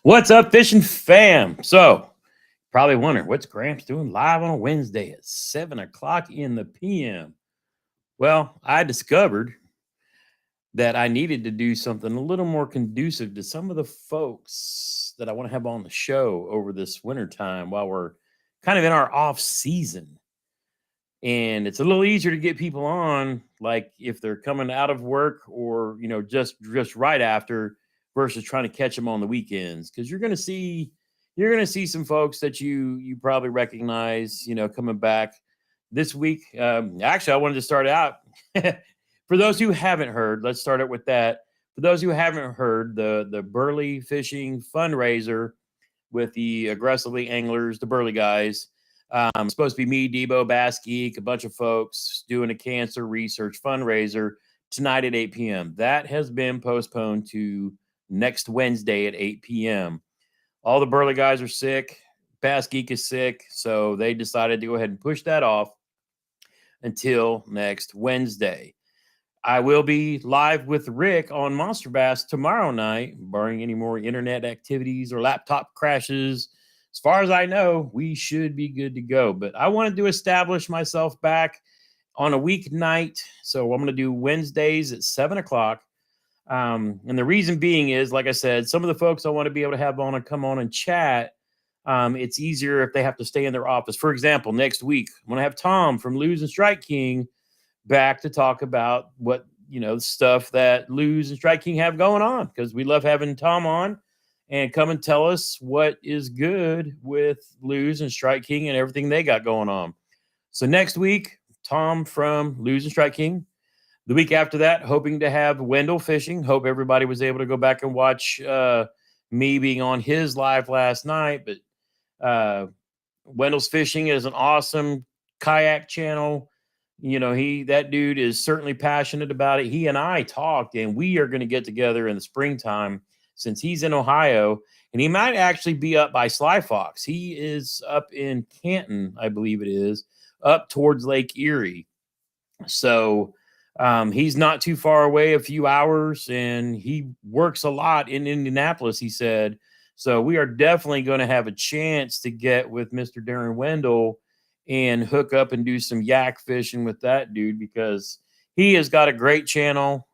What's up, Fishin' fam? So, probably wondering what's Gramps doing live on a Wednesday at 7 o'clock in the PM? Well, I discovered that I needed to do something a little more conducive to some of the folks that I want to have on the show over this winter time while we're kind of in our off season. And it's a little easier to get people on, like if they're coming out of work or just right after, versus trying to catch them on the weekends, because you're gonna see some folks that you probably recognize, coming back this week. Actually, I wanted to start out for those who haven't heard. Let's start it with that. For those who haven't heard, the Burley Fishing fundraiser with the aggressively anglers, the Burley guys. Supposed to be me, Debo, Bass Geek, a bunch of folks doing a cancer research fundraiser tonight at 8 p.m. That has been postponed to next Wednesday at 8 p.m. All the Burley guys are sick. Bass Geek is sick. So they decided to go ahead and push that off until next Wednesday. I will be live with Rick on Monster Bass tomorrow night, barring any more internet activities or laptop crashes. As far as I know, we should be good to go. But I wanted to establish myself back on a weeknight. So I'm going to do Wednesdays at 7 o'clock. And the reason being is, like I said, some of the folks I want to be able to have on and come on and chat. It's easier if they have to stay in their office. For example, next week, I'm going to have Tom from Lose and Strike King back to talk about what stuff that Lose and Strike King have going on, because we love having Tom on and come and tell us what is good with Lose and Strike King and everything they got going on. So next week, Tom from Lose and Strike King. The week after that, hoping to have Wendell Fishing. Hope everybody was able to go back and watch me being on his live last night. But Wendell's Fishing is an awesome kayak channel. That dude is certainly passionate about it. He and I talked, and we are going to get together in the springtime since he's in Ohio, and he might actually be up by Sly Fox. He is up in Canton, I believe it is, up towards Lake Erie. So he's not too far away, a few hours, and he works a lot in Indianapolis, he said. So we are definitely going to have a chance to get with Mr. Darren Wendell and hook up and do some yak fishing with that dude, because he has got a great channel,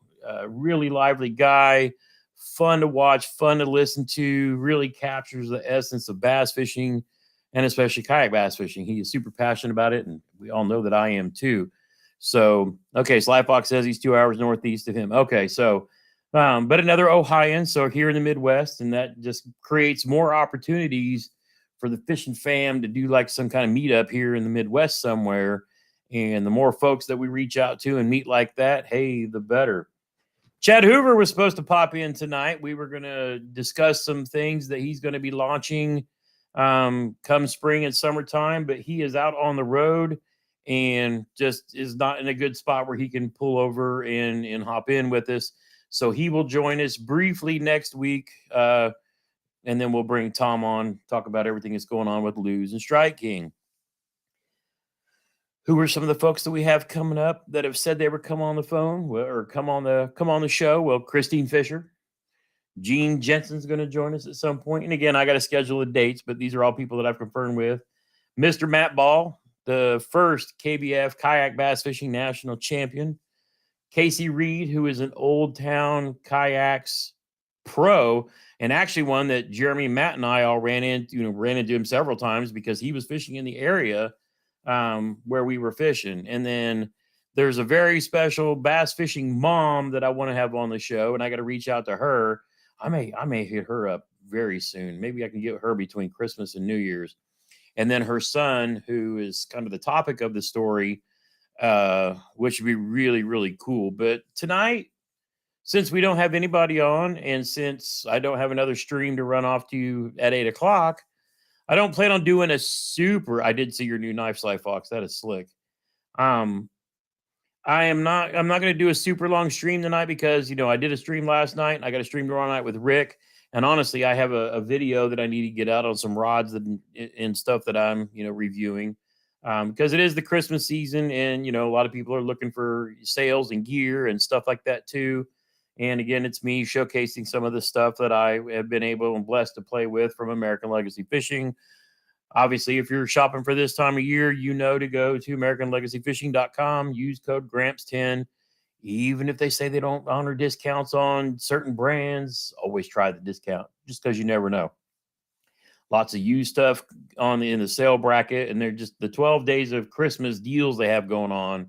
really lively guy, fun to watch, fun to listen to, really captures the essence of bass fishing and especially kayak bass fishing. He is super passionate about it, and we all know that I am too. So, okay, Sly Fox says he's 2 hours northeast of him. Okay, so, but another Ohioan, so here in the Midwest, and that just creates more opportunities for the fishing fam to do like some kind of meetup here in the Midwest somewhere. And the more folks that we reach out to and meet like that, hey, the better. Chad Hoover was supposed to pop in tonight. We were going to discuss some things that he's going to be launching come spring and summertime, but he is out on the road and just is not in a good spot where he can pull over and hop in with us. So he will join us briefly next week. And then we'll bring Tom on, talk about everything that's going on with Lose and Strike King. Who are some of the folks that we have coming up that have said they would come on the phone or come on the show? Well, Christine Fisher, Gene Jensen's going to join us at some point. And again, I got to schedule the dates, but these are all people that I've confirmed with. Mr. Matt Ball, the first KBF Kayak Bass Fishing National Champion. Casey Reed, who is an Old Town Kayaks pro, and actually one that Jeremy, Matt, and I all ran into him several times because he was fishing in the area where we were fishing. And then there's a very special bass fishing mom that I want to have on the show, and I got to reach out to her. I may hit her up very soon. Maybe I can get her between Christmas and New Year's. And then her son, who is kind of the topic of the story, which would be really, really cool. But tonight, since we don't have anybody on, and since I don't have another stream to run off to at 8 o'clock, I don't plan on doing a super. I did see your new knife, Sly Fox. That is slick. I'm not going to do a super long stream tonight because, I did a stream last night. And I got a stream tomorrow night with Rick. And honestly, I have a video that I need to get out on some rods and stuff that I'm, reviewing. Because it is the Christmas season, and, a lot of people are looking for sales and gear and stuff like that too. And again, it's me showcasing some of the stuff that I have been able and blessed to play with from American Legacy Fishing. Obviously, if you're shopping for this time of year, you know to go to AmericanLegacyFishing.com, use code GRAMPS10. Even if they say they don't honor discounts on certain brands, always try the discount just because you never know. Lots of used stuff in the sale bracket, and they're just the 12 days of Christmas deals they have going on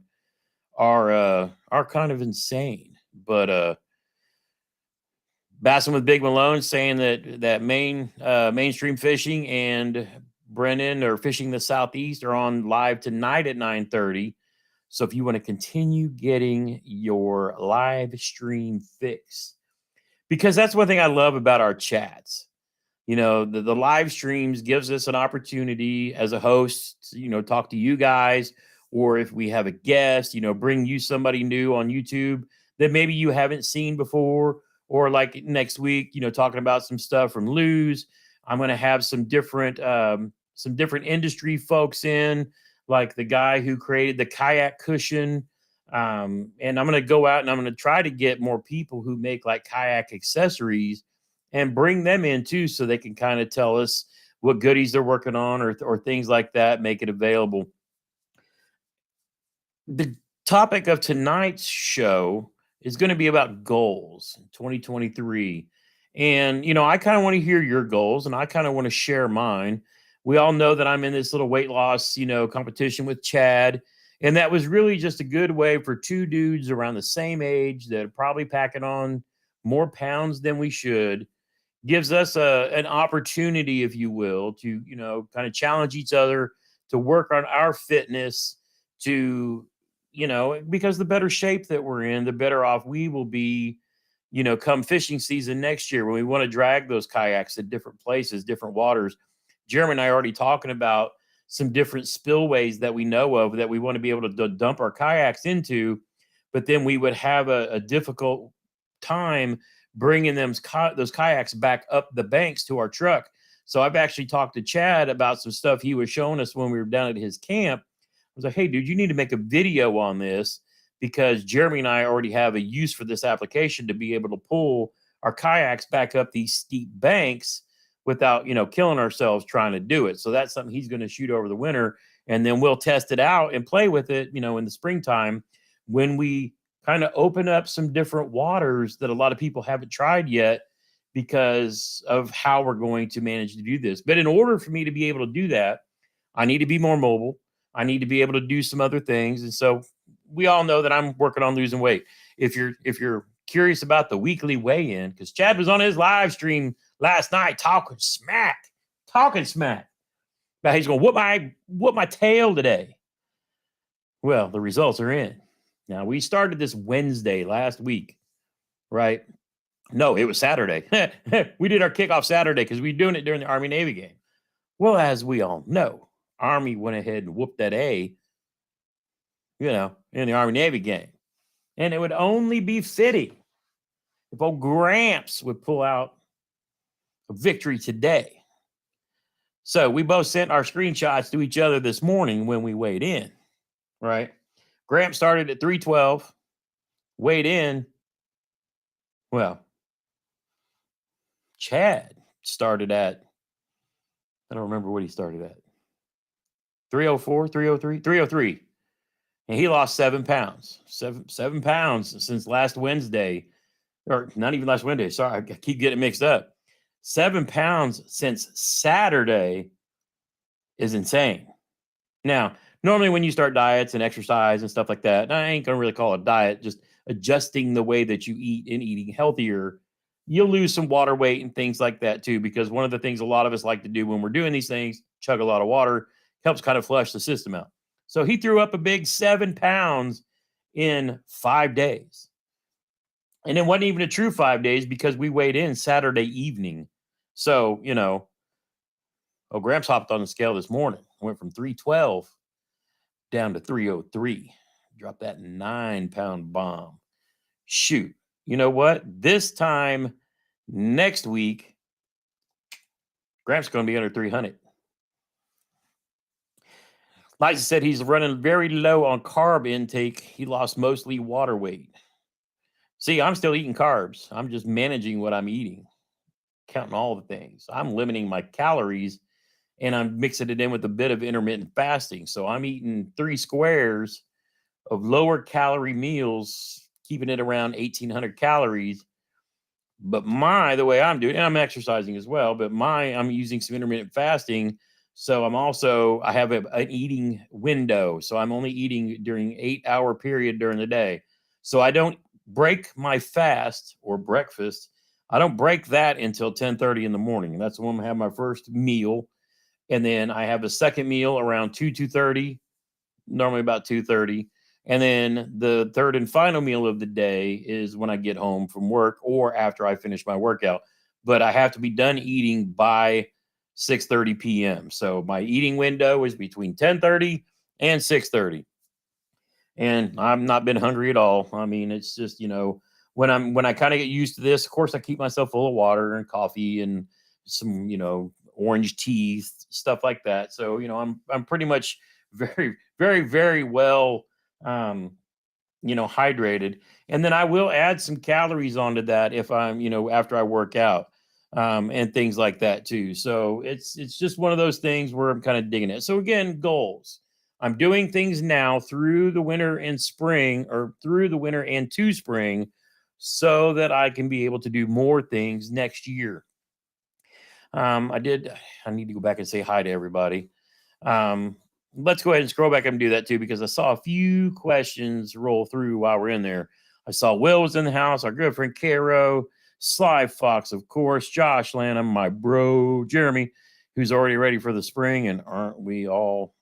are kind of insane. But Bassin with Big Malone saying that mainstream fishing and Brennan or Fishing the Southeast are on live tonight at 9:30. So if you want to continue getting your live stream fix, because that's one thing I love about our chats. The live streams gives us an opportunity as a host, talk to you guys, or if we have a guest, bring you somebody new on YouTube that maybe you haven't seen before, or like next week, talking about some stuff from Lou's. I'm going to have some different industry folks in, like the guy who created the kayak cushion. And I'm going to go out and I'm going to try to get more people who make like kayak accessories and bring them in too, so they can kind of tell us what goodies they're working on or things like that, make it available. The topic of tonight's show is going to be about goals in 2023. And, I kind of want to hear your goals and I kind of want to share mine. We all know that I'm in this little weight loss, competition with Chad. And that was really just a good way for two dudes around the same age that are probably packing on more pounds than we should. Gives us an opportunity, if you will, to, kind of challenge each other to work on our fitness to, because the better shape that we're in, the better off we will be, come fishing season next year when we want to drag those kayaks at different places, different waters. Jeremy and I are already talking about some different spillways that we know of that we want to be able to dump our kayaks into, but then we would have a difficult time bringing those kayaks back up the banks to our truck. So I've actually talked to Chad about some stuff he was showing us when we were down at his camp. I was like, hey, dude, you need to make a video on this because Jeremy and I already have a use for this application to be able to pull our kayaks back up these steep banks without, killing ourselves trying to do it. So that's something he's going to shoot over the winter. And then we'll test it out and play with it, in the springtime when we kind of open up some different waters that a lot of people haven't tried yet because of how we're going to manage to do this. But in order for me to be able to do that, I need to be more mobile. I need to be able to do some other things. And so we all know that I'm working on losing weight. If you're curious about the weekly weigh-in, because Chad was on his live stream last night talking smack. But he's going to whoop my tail today. Well, the results are in. Now, we started this Wednesday last week, right? No, it was Saturday. We did our kickoff Saturday because we were doing it during the Army-Navy game. Well, as we all know, Army went ahead and whooped that A, in the Army-Navy game. And it would only be fitting if old Gramps would pull out a victory today. So we both sent our screenshots to each other this morning when we weighed in, right? Gramps started at 312, weighed in. Well, Chad started at, I don't remember what he started at. 304, 303, 303. And he lost 7 pounds. 7 pounds since last Wednesday. Or not even last Wednesday. Sorry, I keep getting mixed up. 7 pounds since Saturday is insane. Now, normally when you start diets and exercise and stuff like that, and I ain't going to really call it diet, just adjusting the way that you eat and eating healthier, you'll lose some water weight and things like that too, because one of the things a lot of us like to do when we're doing these things, chug a lot of water, helps kind of flush the system out. So he threw up a big 7 pounds in 5 days. And it wasn't even a true 5 days because we weighed in Saturday evening. So, Gramps hopped on the scale this morning. Went from 312 down to 303. Dropped that 9-pound bomb. Shoot. You know what? This time next week, Gramps is going to be under 300. Liza said he's running very low on carb intake. He lost mostly water weight. See, I'm still eating carbs. I'm just managing what I'm eating, counting all the things. I'm limiting my calories and I'm mixing it in with a bit of intermittent fasting. So I'm eating 3 squares of lower calorie meals, keeping it around 1,800 calories. But the way I'm doing, and I'm exercising as well, but I'm using some intermittent fasting. So I have an eating window. So I'm only eating during 8 hour period during the day. So I don't break my fast or breakfast. I don't break that until 10:30 in the morning. And that's when I have my first meal. And then I have a second meal around 2:30, normally about 2:30. And then the third and final meal of the day is when I get home from work or after I finish my workout. But I have to be done eating by 6:30 p.m. So my eating window is between 10:30 and 6:30. And I've not been hungry at all. I mean, it's just, when I kind of get used to this, of course I keep myself full of water and coffee and some, orange tea, stuff like that. So, I'm pretty much very, very, very well um hydrated. And then I will add some calories onto that if I'm, after I work out, and things like that too. So it's just one of those things where I'm kind of digging it. So again, goals. I'm doing things now through the winter and spring, or through the winter and to spring, so that I can be able to do more things next year. I need to go back and say hi to everybody. Um, let's go ahead and scroll back and do that too, because I saw a few questions roll through while we're in there. I saw Will was in the house, our good friend Caro, Sly Fox, of course, Josh Lanham, my bro Jeremy, who's already ready for the spring. And aren't we all?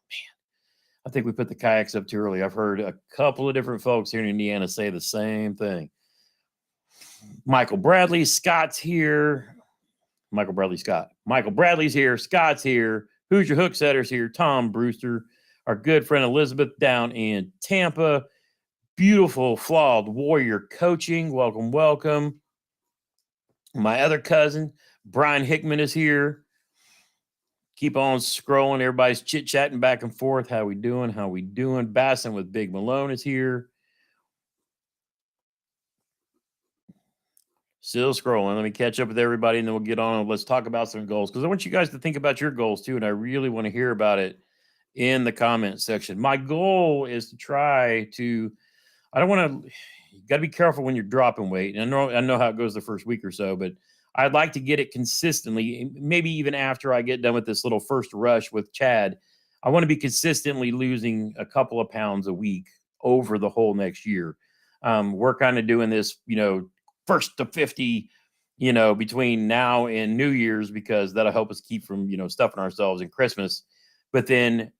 I think we put the kayaks up too early. I've heard a couple of different folks here in Indiana say the same thing. Michael Bradley, Scott's here. Michael Bradley Scott. Michael Bradley's here. Scott's here. Who's Your Hook Setter's here. Tom Brewster. Our good friend Elizabeth down in Tampa. Beautiful Flawed Warrior Coaching. Welcome, welcome. My other cousin, Brian Hickman, is here. Keep on scrolling. Everybody's chit-chatting back and forth. How we doing? How we doing? Bassin with Big Malone is here. Still scrolling. Let me catch up with everybody and then we'll get on and let's talk about some goals, because I want you guys to think about your goals too. And I really want to hear about it in the comment section. My goal is to try to, I don't want to, you got to be careful when you're dropping weight. And I know how it goes the first week or so, but I'd like to get it consistently, maybe even after I get done with this little first rush with Chad. I want to be consistently losing a couple of pounds a week over the whole next year. We're kind of doing this, first to 50, between now and New Year's, because that'll help us keep from, stuffing ourselves in Christmas. But then,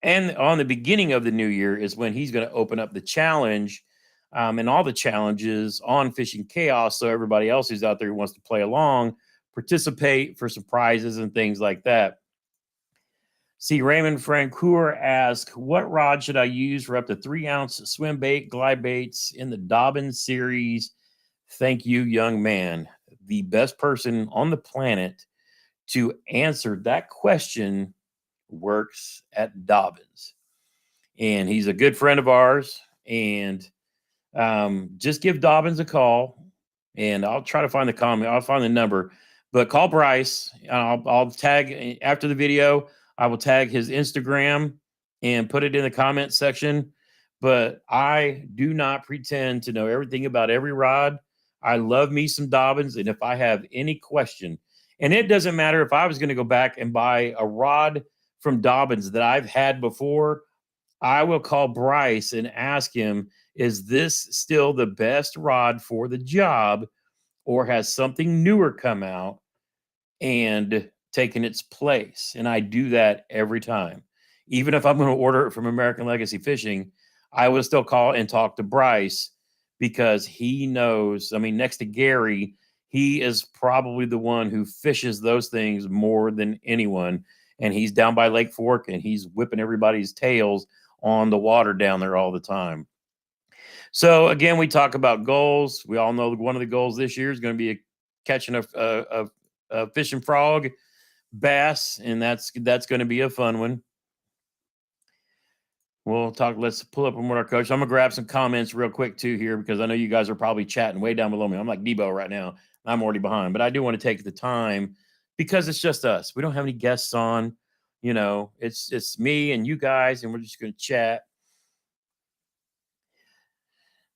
and on the beginning of the new year is when he's going to open up the challenge, and all the challenges on Fishing Chaos. So everybody else who's out there who wants to play along, participate for some prizes and things like that. See, Raymond Francoeur asks, what rod should I use for up to 3-ounce swim bait, glide baits in the Dobbins series? Thank you, young man. The best person on the planet to answer that question works at Dobbins. And he's a good friend of ours. And just give Dobbins a call, and I'll try to find the comment. I'll find the number, but call Bryce. I'll tag after the video. I will tag his Instagram and put it in the comment section. But I do not pretend to know everything about every rod. I love me some Dobbins, and if I have any question, and it doesn't matter if I was going to go back and buy a rod from Dobbins that I've had before, I will call Bryce and ask him, is this still the best rod for the job, or has something newer come out and taken its place? And I do that every time. Even if I'm going to order it from American Legacy Fishing, I will still call and talk to Bryce, because he knows, I mean, next to Gary, he is probably the one who fishes those things more than anyone. And he's down by Lake Fork and he's whipping everybody's tails on the water down there all the time. So again, we talk about goals. We all know one of the goals this year is going to be catching a fishing frog bass, and that's going to be a fun one. We'll talk. Let's pull up on what our coach. I'm gonna grab some comments real quick too here because I know you guys are probably chatting way down below me. I'm like Debo right now. I'm already behind, but I do want to take the time because it's just us. We don't have any guests on. It's me and you guys, and we're just gonna chat.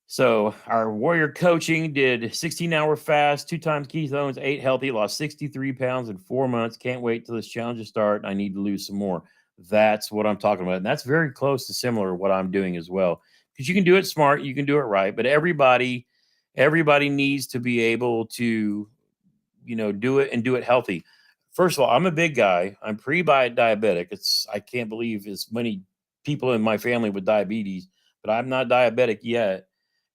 So our warrior coaching did 16-hour fast, 2 times ketones, ate healthy, lost 63 pounds in 4 months. Can't wait till this challenge starts. I need to lose some more. That's what I'm talking about. And that's very close to similar to what I'm doing as well. Because you can do it smart, you can do it right, but everybody needs to be able to, do it and do it healthy. First of all, I'm a big guy. I'm pre-diabetic. I can't believe as many people in my family with diabetes, but I'm not diabetic yet.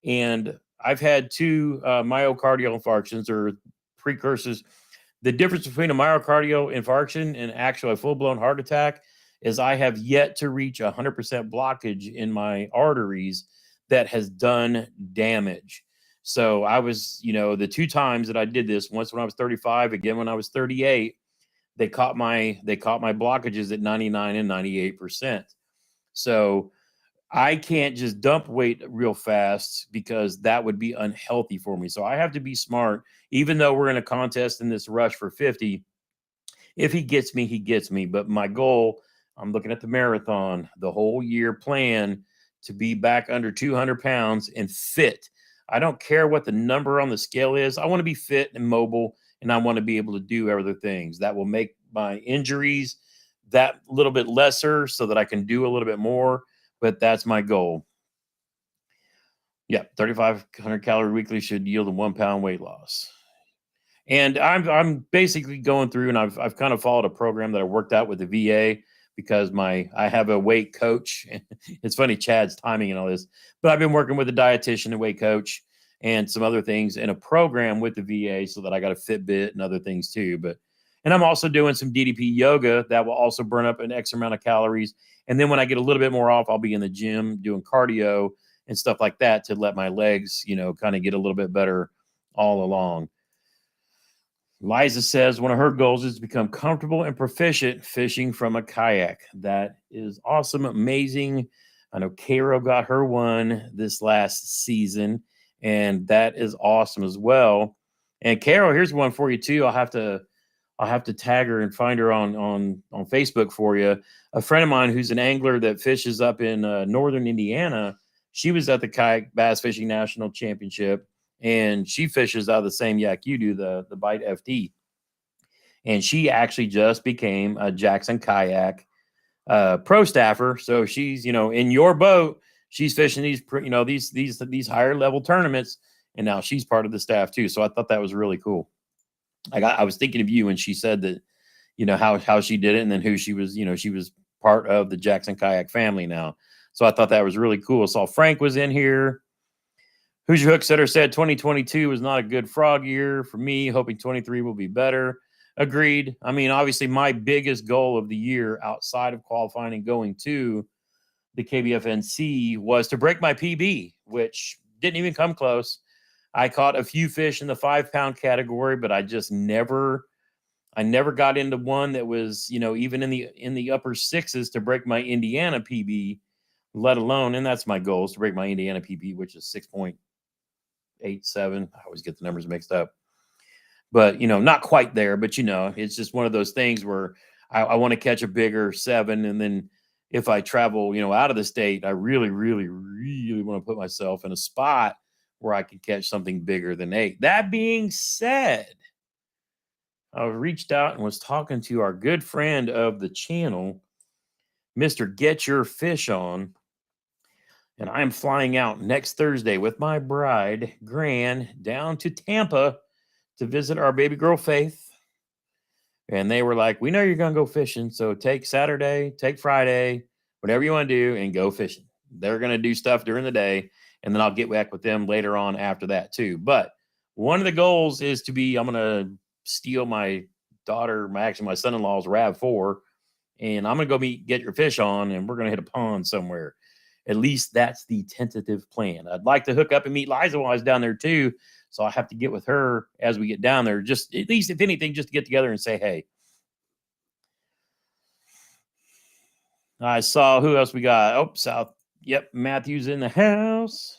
And I've had 2 myocardial infarctions or precursors. The difference between a myocardial infarction and actually a full-blown heart attack is I have yet to reach 100% blockage in my arteries that has done damage. So I was, the 2 times that I did this, once when I was 35, again when I was 38, they caught my blockages at 99 and 98%. So I can't just dump weight real fast because that would be unhealthy for me. So I have to be smart, even though we're in a contest in this rush for 50. If he gets me, he gets me. But my goal, I'm looking at the marathon, the whole year plan to be back under 200 pounds and fit. I don't care what the number on the scale is. I want to be fit and mobile, and I want to be able to do other things that will make my injuries that little bit lesser so that I can do a little bit more. But that's my goal. Yeah, 3,500 calorie weekly should yield a 1 pound weight loss. And I'm basically going through, and I've kind of followed a program that I worked out with the VA because I have a weight coach. It's funny, Chad's timing and all this, but I've been working with a dietitian, a weight coach, and some other things in a program with the VA so that I got a Fitbit and other things too. And I'm also doing some DDP yoga that will also burn up an X amount of calories. And then when I get a little bit more off, I'll be in the gym doing cardio and stuff like that to let my legs, kind of get a little bit better all along. Liza says one of her goals is to become comfortable and proficient fishing from a kayak. That is awesome, amazing. I know Cairo got her one this last season, and that is awesome as well. And Cairo, here's one for you too. I'll have to tag her and find her on Facebook for you. A friend of mine who's an angler that fishes up in northern Indiana. She was at the Kayak Bass Fishing National Championship, and she fishes out of the same yak you do, the Bite FD. And she actually just became a Jackson Kayak pro staffer. So she's, in your boat, she's fishing these higher level tournaments, and now she's part of the staff too. So I thought that was really cool. I was thinking of you when she said that, how she did it, and then who she was. She was part of the Jackson Kayak family now. So I thought that was really cool. I saw Frank was in here. Who's Your Hook Setter said 2022 was not a good frog year for me. Hoping 23 will be better. Agreed. I mean, obviously, my biggest goal of the year outside of qualifying and going to the KBFNC was to break my PB, which didn't even come close. I caught a few fish in the 5-pound category, but I never got into one that was, even in the upper 6s to break my Indiana PB, let alone, and that's my goal, is to break my Indiana PB, which is 6.87. I always get the numbers mixed up. But, not quite there, but, it's just one of those things where I want to catch a bigger 7. And then if I travel, out of the state, I really, really, really want to put myself in a spot where I can catch something bigger than 8. That being said, I reached out and was talking to our good friend of the channel, Mr. Get Your Fish On. And I'm flying out next Thursday with my bride, Gran, down to Tampa to visit our baby girl, Faith. And they were like, we know you're going to go fishing. So take Saturday, take Friday, whatever you want to do, and go fishing. They're going to do stuff during the day. And then I'll get back with them later on after that too. But one of the goals is I'm going to steal my daughter, my son-in-law's RAV4, and I'm going to go Get Your Fish On, and we're going to hit a pond somewhere. At least that's the tentative plan. I'd like to hook up and meet Liza while I was down there too. So I have to get with her as we get down there. Just at least, if anything, just to get together and say, hey. I saw who else we got. Oh, South. Yep, Matthew's in the house.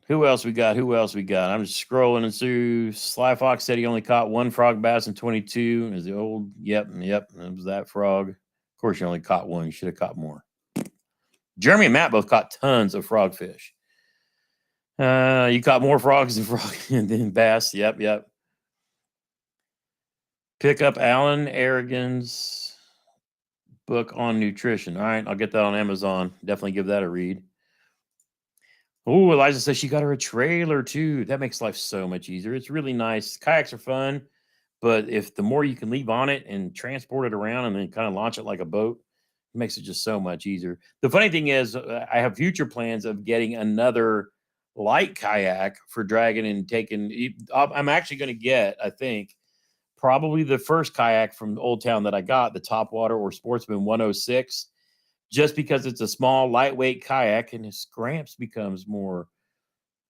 Who else we got? Who else we got? I'm just scrolling through. Sly Fox said he only caught one frog bass in 22. Is the old? Yep, it was that frog. Of course, you only caught one. You should have caught more. Jeremy and Matt both caught tons of frogfish. You caught more frogs than bass. Yep. Pick up Alan Aragon's book on nutrition. All right, I'll get that on Amazon. Definitely give that a read. Oh, Eliza says she got her a trailer too. That makes life so much easier. It's really nice. Kayaks are fun, but if the more you can leave on it and transport it around and then kind of launch it like a boat, it makes it just so much easier. The funny thing is, I have future plans of getting another light kayak for dragging and taking. I'm actually going to get, I think, probably the first kayak from Old Town that I got, the Topwater or Sportsman 106, just because it's a small, lightweight kayak, and as Gramps becomes more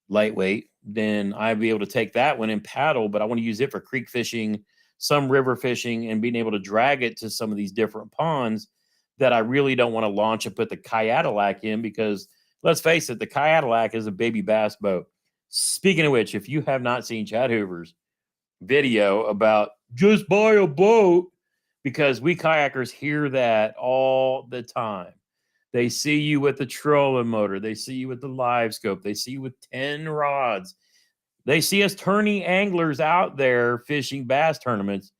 lightweight, then I'll be able to take that one and paddle. But I want to use it for creek fishing, some river fishing, and being able to drag it to some of these different ponds that I really don't want to launch and put the Kayak in, because let's face it, the Kayak is a baby bass boat. Speaking of which, if you have not seen Chad Hoover's video about just buy a boat, because we kayakers hear that all the time. They see you with the trolling motor. They see you with the live scope. They see you with 10 rods. They see us tourney anglers out there fishing bass tournaments.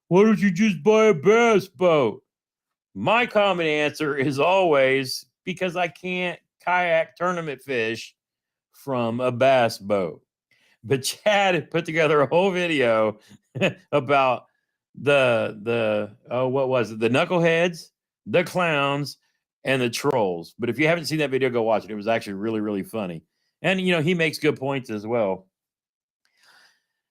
Why don't you just buy a bass boat? My common answer is always because I can't kayak tournament fish from a bass boat. But Chad had put together a whole video about what was it? The knuckleheads, the clowns, and the trolls. But if you haven't seen that video, go watch it. It was actually really, really funny. And he makes good points as well.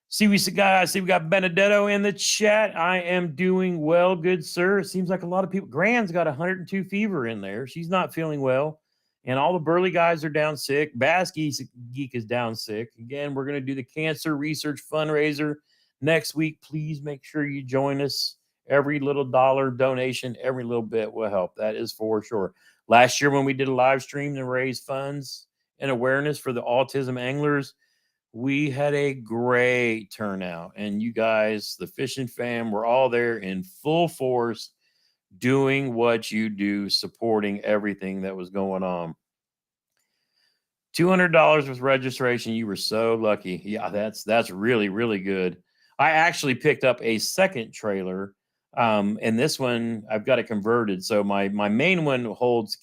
See, we got Benedetto in the chat. I am doing well, good sir. It seems like a lot of people. Gran's got 102 fever in there. She's not feeling well. And all the burly guys are down sick. Bass Geek is down sick. Again, we're going to do the cancer research fundraiser next week. Please make sure you join us. Every little dollar donation, every little bit will help. That is for sure. Last year when we did a live stream to raise funds and awareness for the autism anglers, we had a great turnout. And you guys, the Fishin fam, were all there in full force, doing what you do, supporting everything that was going on. $200 with registration. You were so lucky. Yeah, that's really, really good. I actually picked up a second trailer, and this one I've got it converted. So my main one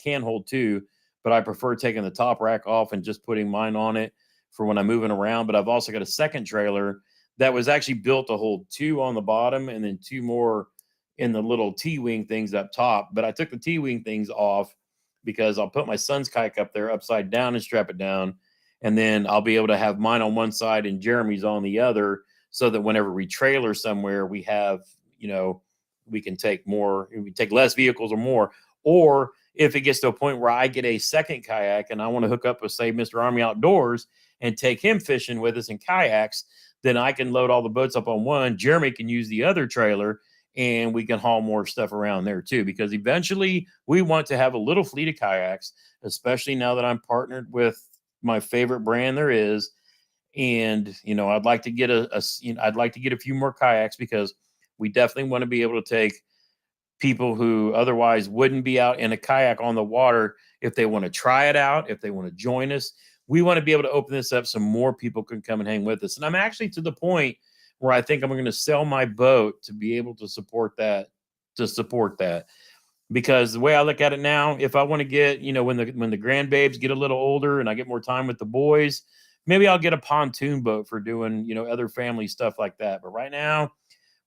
can hold two, but I prefer taking the top rack off and just putting mine on it for when I'm moving around. But I've also got a second trailer that was actually built to hold two on the bottom and then two more in the little T-wing things up top. But I took the T-wing things off because I'll put my son's kayak up there upside down and strap it down. And then I'll be able to have mine on one side and Jeremy's on the other, so that whenever we trailer somewhere, we have, we can take less vehicles or more. Or if it gets to a point where I get a second kayak and I want to hook up with, say, Mr. Army Outdoors and take him fishing with us in kayaks, then I can load all the boats up on one. Jeremy can use the other trailer, and we can haul more stuff around there too, because eventually we want to have a little fleet of kayaks, especially now that I'm partnered with my favorite brand there is. And I'd like to get I'd like to get a few more kayaks, because we definitely want to be able to take people who otherwise wouldn't be out in a kayak on the water, if they want to try it out, if they want to join us. We want to be able to open this up so more people can come and hang with us. And I'm actually to the point where I think I'm going to sell my boat to be able to support that, because the way I look at it now, if I want to get, when the grandbabes get a little older and I get more time with the boys, maybe I'll get a pontoon boat for doing, other family stuff like that. But right now,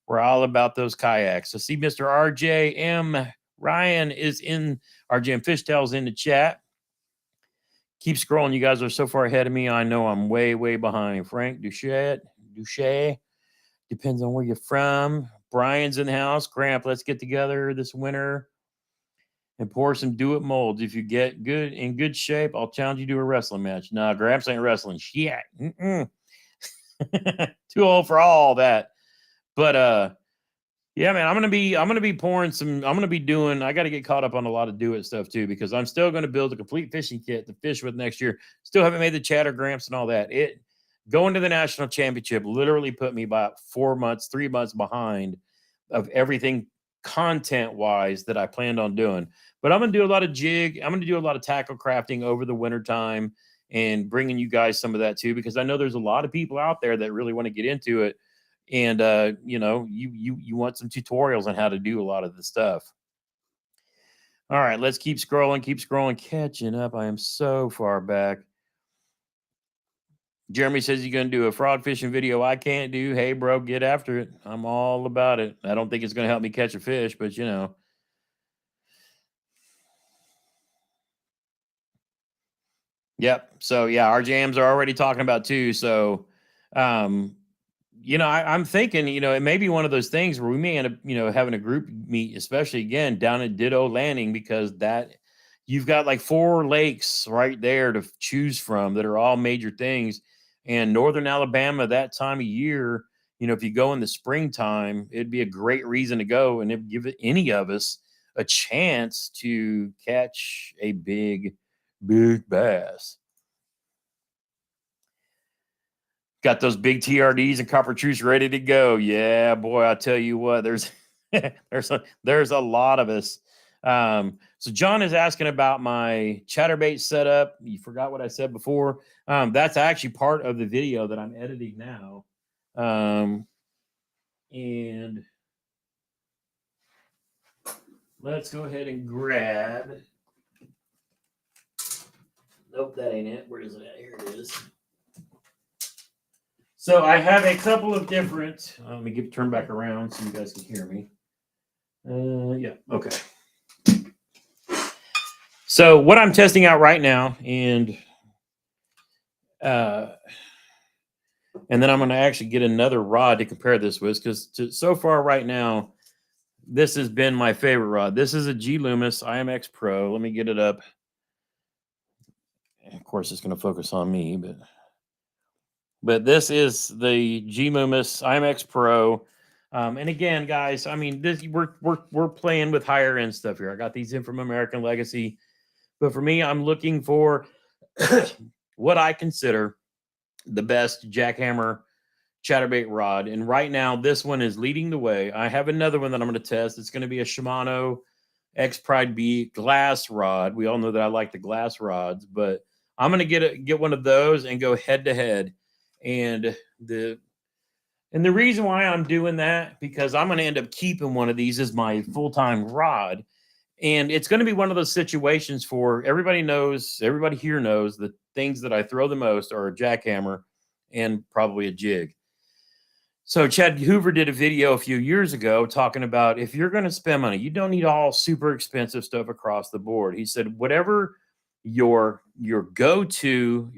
we're all about those kayaks. So see, Mr. RJM Ryan is in, RJM Fishtail's in the chat. Keep scrolling. You guys are so far ahead of me. I know I'm way, way behind. Frank Duchet. Depends on where you're from. Brian's in the house. Gramp, let's get together this winter and pour some do-it molds. If you get in good shape, I'll challenge you to a wrestling match. Nah, Gramps ain't wrestling. Shit. Too old for all that. But Yeah, man, I'm gonna be pouring some. I'm gonna be doing. I got to get caught up on a lot of do it stuff too because I'm still gonna build a complete fishing kit to fish with next year. Still haven't made the chatter gramps and all that. It going to the national championship literally put me about 4 months, 3 months behind of everything content wise that I planned on doing. But I'm gonna do a lot of jig. I'm gonna do a lot of tackle crafting over the winter time and bringing you guys some of that too because I know there's a lot of people out there that really want to get into it and you want some tutorials on how to do a lot of the stuff. All right, let's keep scrolling, catching up. I am so far back. Jeremy says he's going to do a frog fishing video I can't do. Hey bro, get after it. I'm all about it. I don't think it's going to help me catch a fish, but yep. So yeah, our jams are already talking about too. So um I'm thinking, it may be one of those things where we may end up, having a group meet, especially again down at Ditto Landing, because that you've got like 4 lakes right there to choose from that are all major things. And Northern Alabama, that time of year, if you go in the springtime, it'd be a great reason to go and it'd give any of us a chance to catch a big bass. Got those big TRDs and copper truce ready to go. Yeah, boy, I tell you what, there's there's a lot of us. So John is asking about my chatterbait setup. You forgot what I said before. That's actually part of the video that I'm editing now. And let's go ahead and grab. Nope, that ain't it. Where is it at? Here it is. So I have a couple of different. Let me turn back around so you guys can hear me. Yeah. Okay. So what I'm testing out right now, and then I'm going to actually get another rod to compare this with, because so far right now, this has been my favorite rod. This is a G Loomis IMX Pro. Let me get it up. Of course, it's going to focus on me, but this is the G Loomis IMX Pro. And again, guys, I mean, this we're playing with higher end stuff here. I got these in from American Legacy, but for me, I'm looking for what I consider the best jackhammer chatterbait rod. And right now, this one is leading the way. I have another one that I'm going to test. It's going to be a Shimano X Pride B glass rod. We all know that I like the glass rods, but I'm going to get one of those and go head to head. And the reason why I'm doing that, because I'm going to end up keeping one of these as my full-time rod. And it's going to be one of those situations for everybody here knows the things that I throw the most are a jackhammer and probably a jig. So Chad Hoover did a video a few years ago talking about if you're going to spend money, you don't need all super expensive stuff across the board. He said, whatever your go-to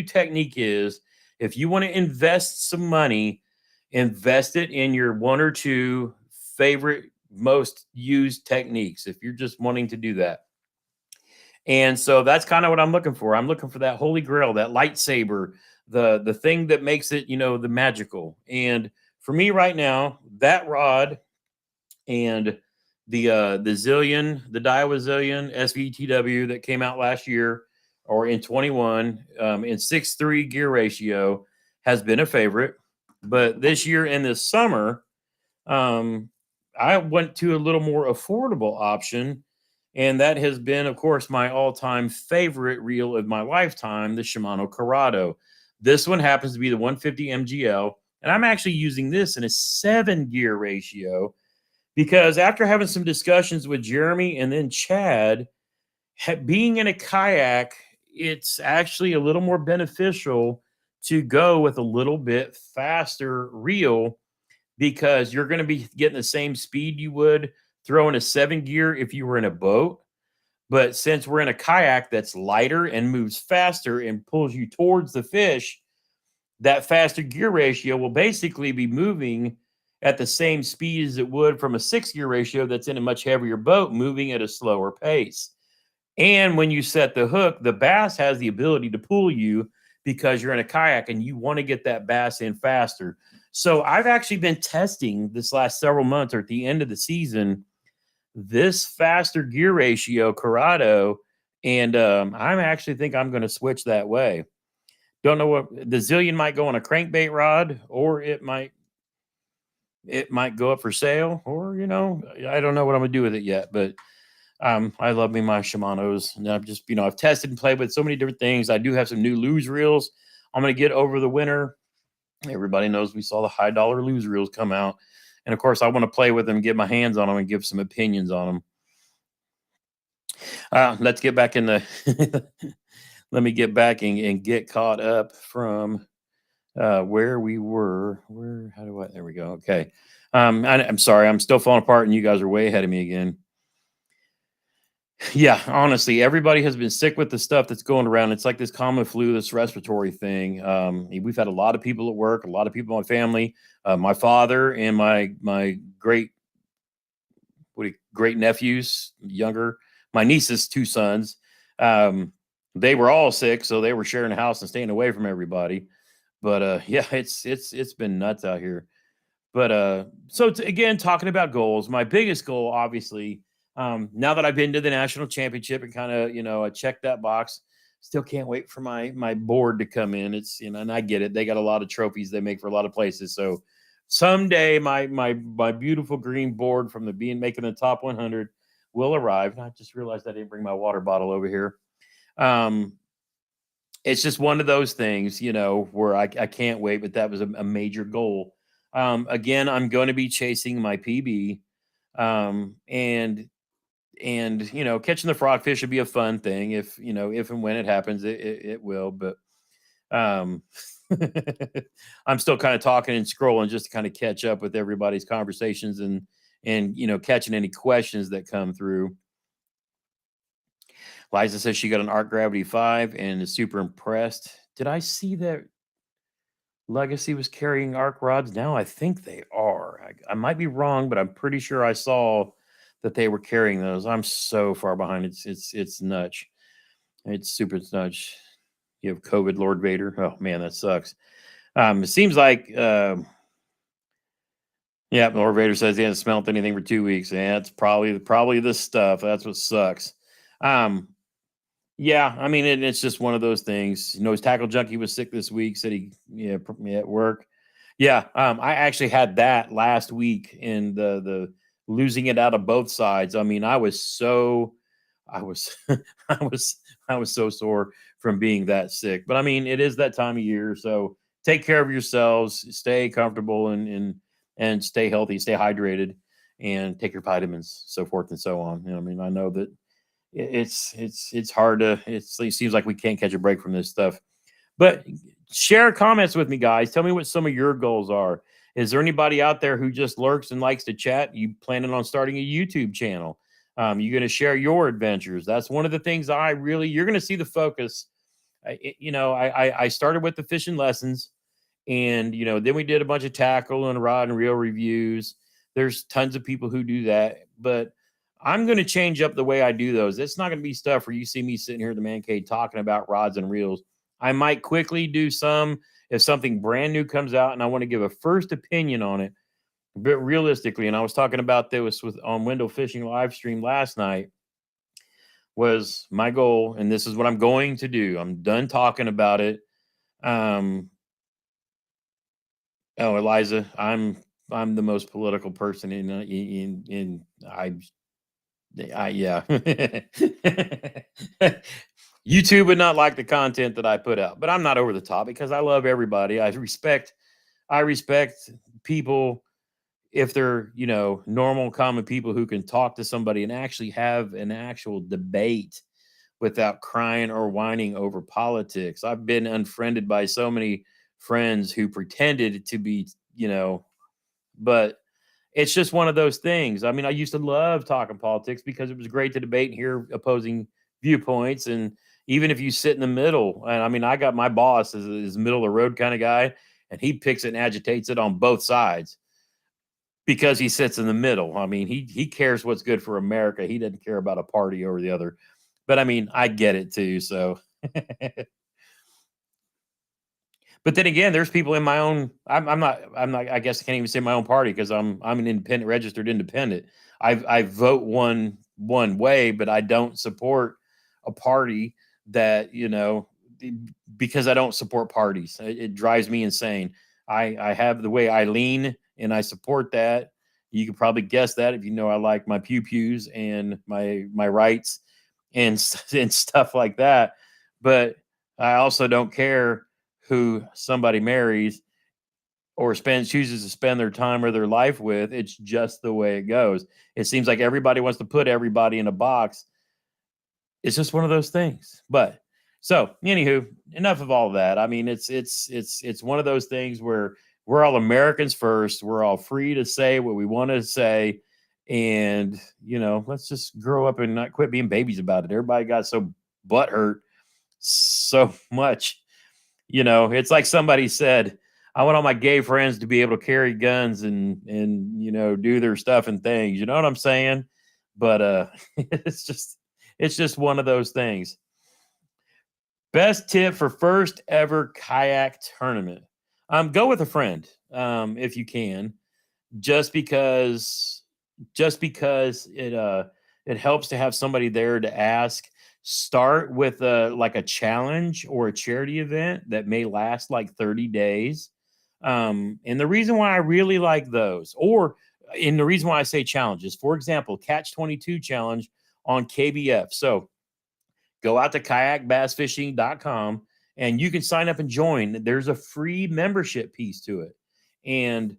technique is, if you want to invest some money, invest it in your 1 or 2 favorite most used techniques if you're just wanting to do that. And so that's kind of what I'm looking for. I'm looking for that holy grail, that lightsaber, the thing that makes it, the magical. And for me right now, that rod and the Zillion, the Daiwa Zillion SVTW that came out last year or in 21 in 6:3 gear ratio has been a favorite. But this year in the summer, I went to a little more affordable option, and that has been, of course, my all-time favorite reel of my lifetime, the Shimano Corrado. This one happens to be the 150 MGL, and I'm actually using this in a 7-gear ratio because after having some discussions with Jeremy and then Chad, being in a kayak, it's actually a little more beneficial to go with a little bit faster reel because you're going to be getting the same speed you would throwing a 7-gear if you were in a boat. But since we're in a kayak that's lighter and moves faster and pulls you towards the fish, that faster gear ratio will basically be moving at the same speed as it would from a 6-gear ratio that's in a much heavier boat, moving at a slower pace. And when you set the hook, the bass has the ability to pull you because you're in a kayak and you want to get that bass in faster. So I've actually been testing this last several months, or at the end of the season, this faster gear ratio Corrado, and I actually think I'm going to switch that way. Don't know what the Zillion might go on a crankbait rod, or it might go up for sale, or I don't know what I'm gonna do with it yet. But I love me my Shimano's, and I've just I've tested and played with so many different things. I do have some new lose reels I'm gonna get over the winter. Everybody knows we saw the high dollar lose reels come out, and of course I want to play with them, get my hands on them, and give some opinions on them. Let's get back in the. Let me get back and get caught up from where we were. Where? How do I? There we go. Okay. I'm sorry. I'm still falling apart, and you guys are way ahead of me again. Yeah, honestly, everybody has been sick with the stuff that's going around. It's like this common flu, this respiratory thing. We've had a lot of people at work, a lot of people in my family, my father and my great nephews, younger, my niece's two sons. Um, they were all sick, so they were sharing a house and staying away from everybody. But yeah, it's been nuts out here. But again, talking about goals, my biggest goal, obviously, now that I've been to the national championship and kind of I checked that box. Still can't wait for my board to come in. It's and I get it. They got a lot of trophies they make for a lot of places. So someday my beautiful green board from the being making the top 100 will arrive. And I just realized I didn't bring my water bottle over here. Um, it's just one of those things, where I can't wait, but that was a major goal. Again, I'm going to be chasing my PB, and catching the frogfish would be a fun thing if and when it happens, it will. But um, I'm still kind of talking and scrolling just to kind of catch up with everybody's conversations and catching any questions that come through. Liza says she got an Art Gravity 5 and is super impressed. Did I see that Legacy was carrying arc rods? Now I think they are. I might be wrong, but I'm pretty sure I saw that they were carrying those. I'm so far behind. It's nuts. It's super nuts. You have COVID, Lord Vader. Oh man, that sucks. It seems like yeah, Lord Vader says he hasn't smelled anything for 2 weeks. Yeah, it's probably this stuff. That's what sucks. Um, Yeah, I mean, it's just one of those things. His tackle junkie was sick this week. Said yeah, at work. Yeah, I actually had that last week in the losing it out of both sides. I mean, I was, I was, I was so sore from being that sick. But I mean, it is that time of year, so take care of yourselves, stay comfortable, and stay healthy, stay hydrated, and take your vitamins, so forth and so on. I mean, I know that it's hard to it seems like we can't catch a break from this stuff. But share comments with me, guys. Tell me what some of your goals are. Is there anybody out there who just lurks and likes to chat? You planning on starting a YouTube channel? You going to share your adventures? That's one of the things you're going to see the focus. I started with the fishing lessons, and then we did a bunch of tackle and rod and reel reviews. There's tons of people who do that, but I'm going to change up the way I do those. It's not going to be stuff where you see me sitting here in the man cave talking about rods and reels. I might quickly do some if something brand new comes out and I want to give a first opinion on it. But realistically, and I was talking about this on Window Fishing live stream last night, was my goal, and this is what I'm going to do. I'm done talking about it. Oh, Eliza, I'm the most political person in yeah. YouTube would not like the content that I put out, but I'm not over the top because I love everybody. I respect people if they're, normal, common people who can talk to somebody and actually have an actual debate without crying or whining over politics. I've been unfriended by so many friends who pretended to be, but it's just one of those things. I mean, I used to love talking politics because it was great to debate and hear opposing viewpoints. And even if you sit in the middle, and I mean, I got my boss is middle of the road kind of guy, and he picks it and agitates it on both sides because he sits in the middle. I mean, he cares what's good for America. He doesn't care about a party over the other. But I mean, I get it too. So But then again, there's people in my own. I'm not. I guess I can't even say my own party because I'm an independent, registered independent. I vote one way, but I don't support a party that because I don't support parties. It drives me insane. I have the way I lean, and I support that. You could probably guess that if you know I like my pew pews and my rights and and stuff like that. But I also don't care who somebody marries or chooses to spend their time or their life with. It's just the way it goes. It seems like everybody wants to put everybody in a box. It's just one of those things. But so anywho, enough of all that. I mean, it's one of those things where we're all Americans first. We're all free to say what we want to say. And let's just grow up and not quit being babies about it. Everybody got so butthurt so much. It's like somebody said, I want all my gay friends to be able to carry guns and do their stuff and things. You know what I'm saying? But it's just one of those things. Best tip for first ever kayak tournament. Go with a friend, if you can, just because it helps to have somebody there to ask. Start with like a challenge or a charity event that may last like 30 days. And the reason why I really like those, and the reason why I say challenges, for example, Catch 22 challenge on KBF. So go out to kayakbassfishing.com and you can sign up and join. There's a free membership piece to it. And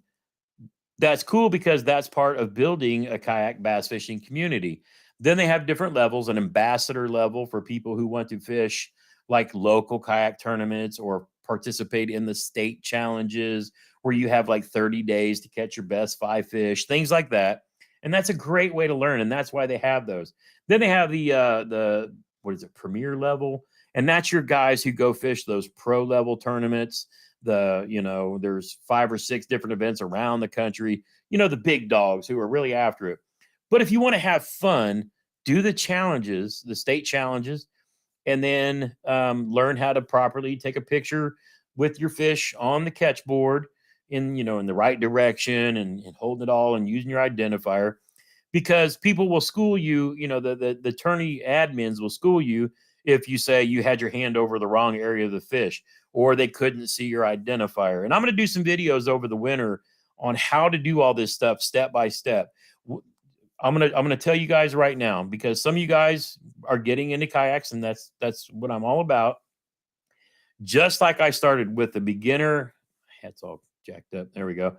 that's cool because that's part of building a kayak bass fishing community. Then they have different levels, an ambassador level for people who want to fish like local kayak tournaments or participate in the state challenges where you have like 30 days to catch your best 5 fish, things like that. And that's a great way to learn. And that's why they have those. Then they have the what is it, premier level. And that's your guys who go fish those pro level tournaments. There's 5 or 6 different events around the country, the big dogs who are really after it. But if you want to have fun, do the challenges, the state challenges, and then learn how to properly take a picture with your fish on the catch board in the right direction and holding it all and using your identifier, because people will school you. The tourney admins will school you if you say you had your hand over the wrong area of the fish or they couldn't see your identifier. And I'm going to do some videos over the winter on how to do all this stuff step by step. I'm gonna tell you guys right now, because some of you guys are getting into kayaks, and that's what I'm all about. Just like I started with the beginner, head's all jacked up. There we go.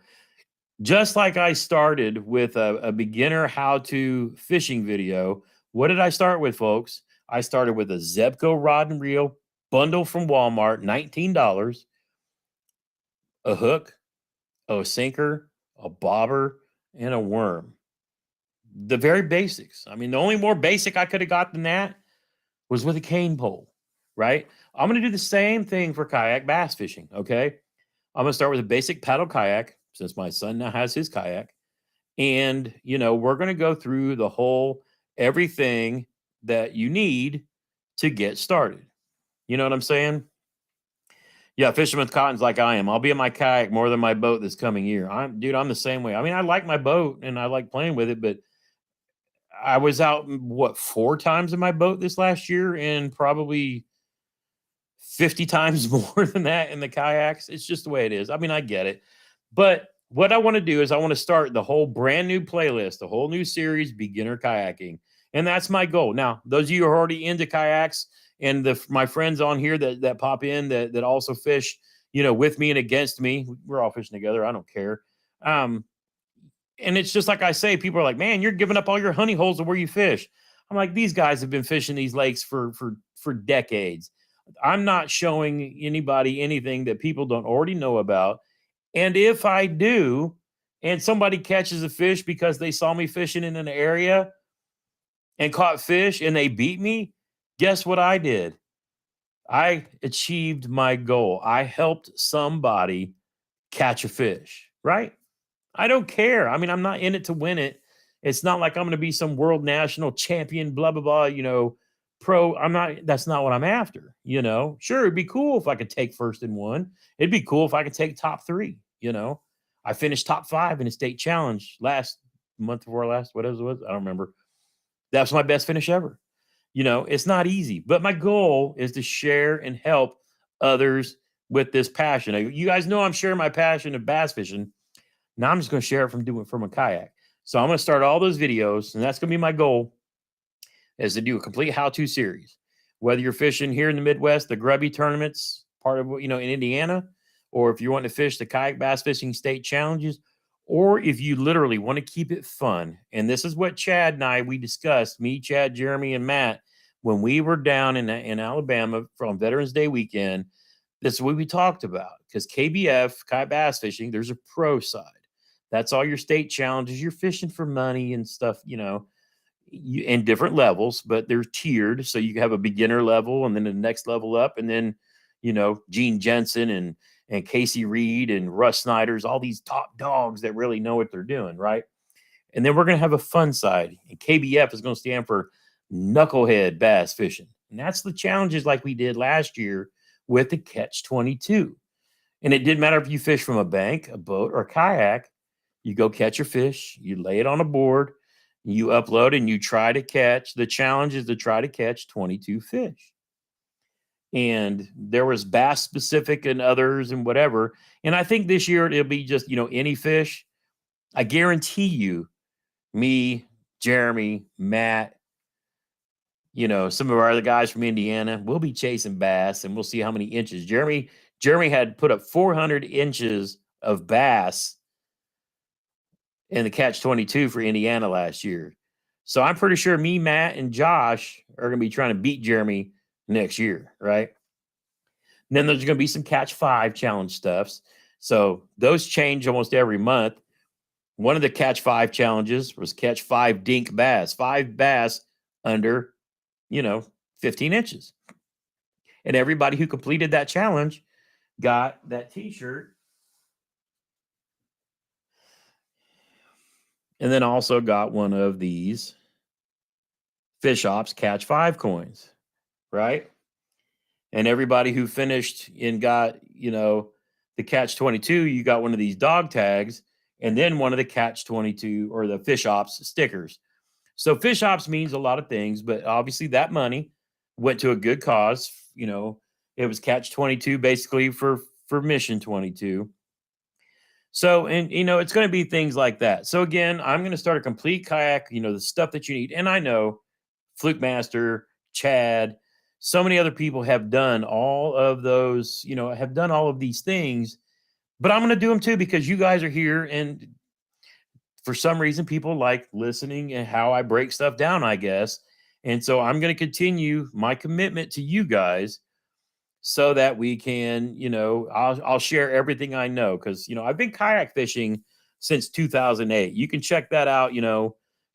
Just like I started with a beginner how to fishing video. What did I start with, folks? I started with a Zebco rod and reel bundle from Walmart, $19, a hook, a sinker, a bobber, and a worm. The very basics. I mean, the only more basic I could have got than that was with a cane pole, right? I'm going to do the same thing for kayak bass fishing, okay? I'm going to start with a basic paddle kayak, since my son now has his kayak. And, we're going to go through the whole everything that you need to get started. You know what I'm saying? Yeah, Fisherman's Cotton's like I am. I'll be in my kayak more than my boat this coming year. I'm the same way. I mean, I like my boat and I like playing with it, but I was out, 4 times in my boat this last year and probably 50 times more than that in the kayaks. It's just the way it is. I mean, I get it. But what I want to do is I want to start the whole brand new playlist, the whole new series, Beginner Kayaking. And that's my goal. Now, those of you who are already into kayaks and my friends on here that pop in that also fish, with me and against me, we're all fishing together. I don't care. And it's just like I say, people are like, man, you're giving up all your honey holes of where you fish. I'm like, these guys have been fishing these lakes for decades. I'm not showing anybody anything that people don't already know about. And if I do, and somebody catches a fish because they saw me fishing in an area and caught fish and they beat me, guess what I did? I achieved my goal. I helped somebody catch a fish, right? I don't care. I mean, I'm not in it to win it. It's not like I'm going to be some world national champion, blah, blah, blah, that's not what I'm after. Sure, it'd be cool if I could take first in one. It'd be cool if I could take top three. I finished top 5 in a state challenge last month before last, whatever it was. I don't remember. That's my best finish ever. It's not easy, but my goal is to share and help others with this passion. You guys know I'm sharing my passion of bass fishing. Now I'm just going to share it from a kayak. So I'm going to start all those videos, and that's going to be my goal, is to do a complete how-to series. Whether you're fishing here in the Midwest, the grubby tournaments, part of in Indiana, or if you want to fish the kayak bass fishing state challenges, or if you literally want to keep it fun. And this is what Chad and we discussed, me, Chad, Jeremy, and Matt, when we were down in Alabama from Veterans Day weekend. This is what we talked about, because KBF, kayak bass fishing, there's a pro side. That's all your state challenges. You're fishing for money and stuff, in different levels, but they're tiered. So you have a beginner level and then the next level up. And then, Gene Jensen and Casey Reed and Russ Snyder's, all these top dogs that really know what they're doing, right? And then we're going to have a fun side. And KBF is going to stand for knucklehead bass fishing. And that's the challenges like we did last year with the Catch 22. And it didn't matter if you fish from a bank, a boat, or a kayak. You go catch your fish, you lay it on a board, you upload, and you try to catch. The challenge is to try to catch 22 fish. And there was bass specific and others and whatever. And I think this year it'll be just, any fish. I guarantee you, me, Jeremy, Matt, some of our other guys from Indiana, we'll be chasing bass, and we'll see how many inches. Jeremy had put up 400 inches of bass in the Catch 22 for Indiana last year. So I'm pretty sure me, Matt, and Josh are going to be trying to beat Jeremy next year, right? And then there's going to be some Catch 5 challenge stuffs. So those change almost every month. One of the Catch 5 challenges was catch 5 dink bass, 5 bass under, 15 inches. And everybody who completed that challenge got that t-shirt. And then also got one of these Fish Ops Catch 5 coins, right? And everybody who finished and got, the Catch 22, you got one of these dog tags, and then one of the Catch 22 or the Fish Ops stickers. So Fish Ops means a lot of things, but obviously that money went to a good cause. It was Catch 22 basically for Mission 22. So, and it's going to be things like that. So again, I'm going to start a complete kayak, the stuff that you need. And I know Fluke Master, Chad, so many other people have done all of those, have done all of these things, but I'm going to do them too, because you guys are here. And for some reason, people like listening and how I break stuff down, I guess. And so I'm going to continue my commitment to you guys, so that we can, I'll share everything I know, because, I've been kayak fishing since 2008. You can check that out.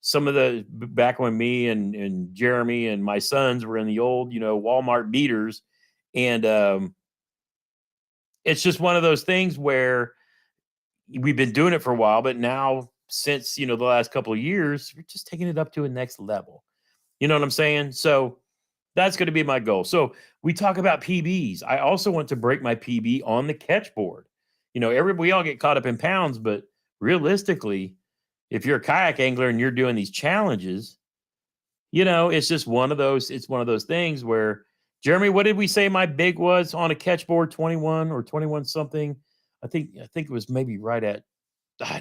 Some of the back when me and Jeremy and my sons were in the old, Walmart beaters. And it's just one of those things where we've been doing it for a while, but now since, the last couple of years, we're just taking it up to a next level. You know what I'm saying? So that's going to be my goal. So we talk about PBs. I also want to break my PB on the catch board. We all get caught up in pounds, but realistically, if you're a kayak angler and you're doing these challenges, it's just one of those things where, Jeremy, what did we say my big was on a catch board? 21 or 21 something. I think it was maybe right at,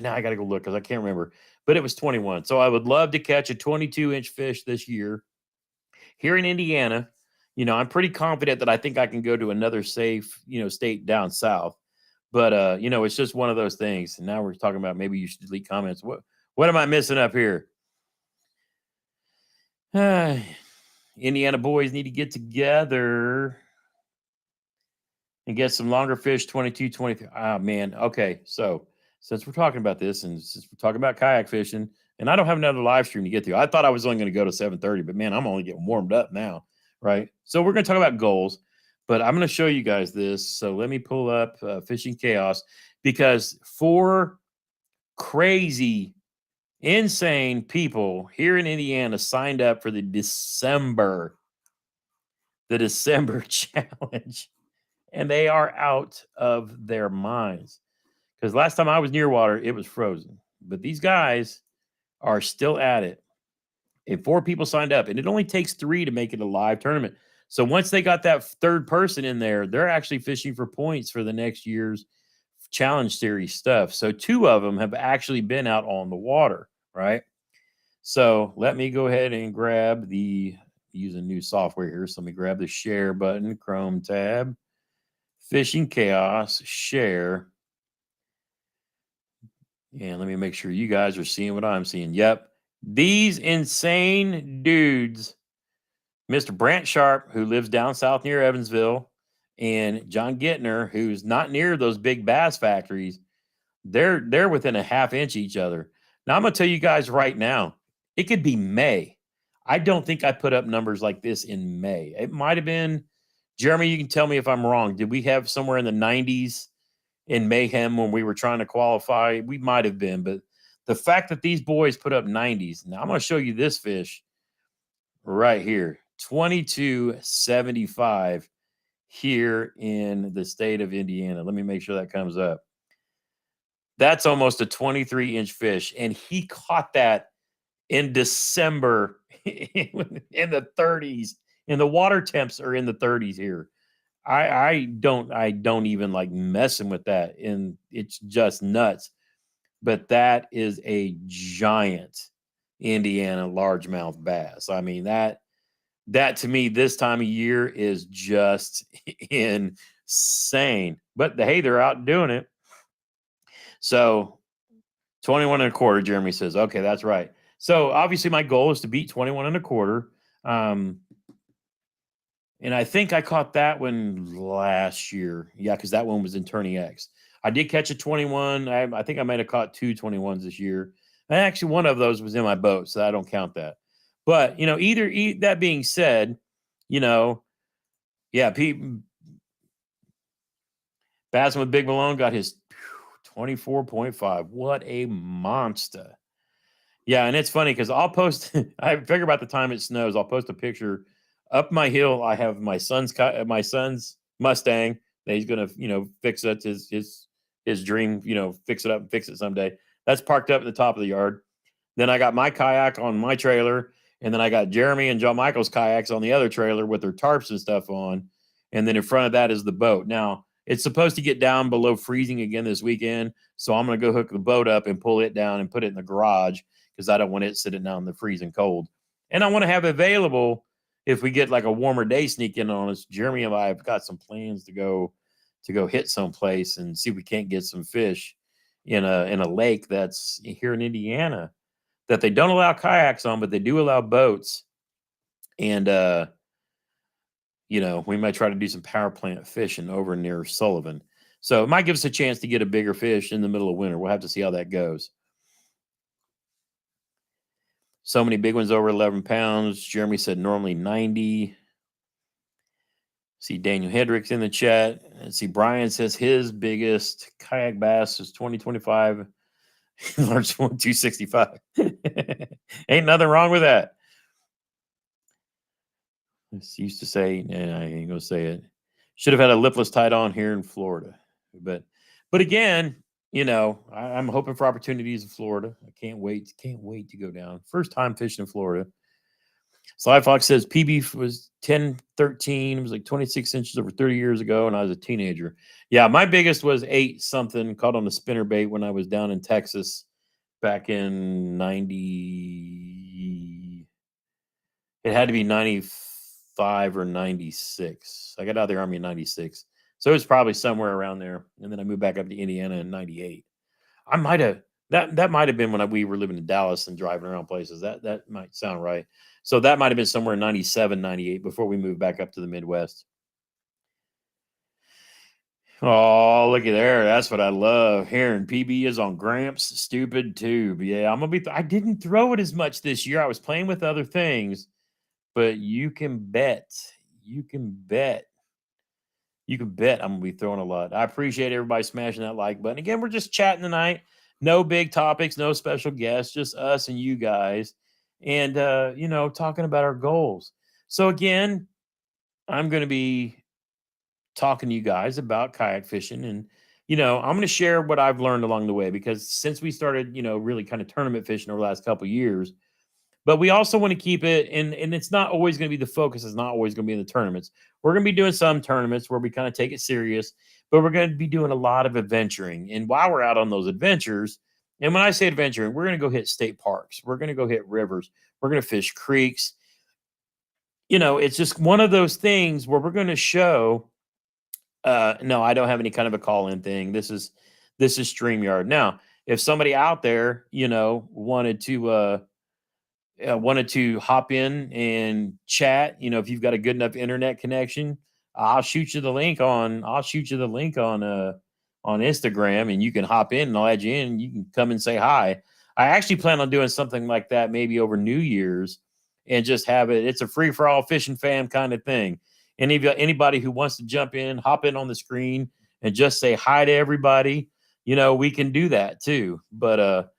now I got to go look because I can't remember, but it was 21. So I would love to catch a 22-inch fish this year here in Indiana. I'm pretty confident that I think I can go to another safe, state down south. But, it's just one of those things. And now we're talking about maybe you should delete comments. What am I missing up here? Indiana boys need to get together and get some longer fish, 22, 23. Oh, man. Okay. So since we're talking about this, and since we're talking about kayak fishing, and I don't have another live stream to get to, I thought I was only going to go to 7:30, but man, I'm only getting warmed up now, right? So we're going to talk about goals, but I'm going to show you guys this. So let me pull up Fishing Chaos, because 4 crazy, insane people here in Indiana signed up for the December the December challenge, and they are out of their minds. Because last time I was near water, it was frozen. But these guys are still at it. And 4 people signed up, and it only takes 3 to make it a live tournament. So once they got that third person in there, they're actually fishing for points for the next year's challenge series stuff. So 2 of them have actually been out on the water, right? So let me go ahead and grab using new software here. So let me grab the share button, Chrome tab, Fishing Chaos, share. And let me make sure you guys are seeing what I'm seeing. Yep. These insane dudes, Mr. Brant Sharp, who lives down south near Evansville, and John Gittner, who's not near those big bass factories, they're within a half inch each other. Now I'm gonna tell you guys right now, it could be May. I don't think I put up numbers like this in May. It might have been, Jeremy, you can tell me if I'm wrong. Did we have somewhere in the 90s in Mayhem when we were trying to qualify? We might have been, but the fact that these boys put up 90s. Now I'm going to show you this fish right here, 2275 here in the state of Indiana. Let me make sure that comes up. That's almost a 23-inch fish, and he caught that in December in the 30s, and the water temps are in the 30s here. I don't even like messing with that, and it's just nuts. But that is a giant Indiana largemouth bass. I mean, that to me this time of year is just insane. But hey, they're out doing it. So 21 and a quarter, Jeremy says. Okay, that's right. So obviously my goal is to beat 21 and a quarter. And I think I caught that one last year. Yeah, because that one was in Tourney X. I did catch a 21. I think I might have caught 2 21s this year. And actually, one of those was in my boat, so I don't count that. But, that being said, yeah, Bassin with Big Malone got his 24.5. What a monster. Yeah, and it's funny because I'll post, I figure about the time it snows, I'll post a picture. Up my hill, I have my son's Mustang that he's gonna, fix it. His dream, fix it up and fix it someday. That's parked up at the top of the yard. Then I got my kayak on my trailer, and then I got Jeremy and John Michael's kayaks on the other trailer with their tarps and stuff on. And then in front of that is the boat. Now it's supposed to get down below freezing again this weekend, so I'm gonna go hook the boat up and pull it down and put it in the garage because I don't want it sitting down in the freezing cold. And I want to have available if we get like a warmer day sneak in on us. Jeremy and I have got some plans to go hit someplace and see if we can't get some fish in a lake that's here in Indiana that they don't allow kayaks on, but they do allow boats. And we might try to do some power plant fishing over near Sullivan. So it might give us a chance to get a bigger fish in the middle of winter. We'll have to see how that goes. So many big ones over 11 pounds. Jeremy said normally 90. See Daniel Hendricks in the chat. And see Brian says his biggest kayak bass is 2025. Large one, 265. Ain't nothing wrong with that. I used to say, I ain't gonna say it. Should have had a lipless tied on here in Florida. But again, I'm hoping for opportunities in Florida. I can't wait to go down. First time fishing in Florida. Sly Fox says PB was 10-13. It was like 26 inches over 30 years ago, and I was a teenager. Yeah, my biggest was 8 something, caught on a spinnerbait when I was down in Texas back in 90. It had to be 95 or 96. I got out of the Army in 96. So it was probably somewhere around there. And then I moved back up to Indiana in 98. I might have, that might have been when we were living in Dallas and driving around places. That might sound right. So that might have been somewhere in 97, 98 before we moved back up to the Midwest. Oh, looky there. That's what I love hearing. PB is on Gramps Stupid Tube. Yeah, I didn't throw it as much this year. I was playing with other things, but you can bet I'm going to be throwing a lot. I appreciate everybody smashing that like button. Again, we're just chatting tonight. No big topics, no special guests, just us and you guys. And, talking about our goals. So again, I'm going to be talking to you guys about kayak fishing. And, I'm going to share what I've learned along the way, because since we started, really kind of tournament fishing over the last couple of years, but we also want to keep it, and it's not always going to be the focus, is not always going to be in the tournaments. We're going to be doing some tournaments where we kind of take it serious, but we're going to be doing a lot of adventuring. And while we're out on those adventures, and when I say adventuring, we're going to go hit state parks, we're going to go hit rivers, we're going to fish creeks. It's just one of those things where we're going to show. No, I don't have any kind of a call-in thing. This is StreamYard. Now, if somebody out there, wanted to hop in and chat, if you've got a good enough internet connection, I'll shoot you the link on Instagram, and you can hop in and I'll add you in. You can come and say hi. I actually plan on doing something like that maybe over New Year's, and just have it's a free for all fishing fam kind of thing. Anybody who wants to jump in, hop in on the screen and just say hi to everybody, we can do that too. But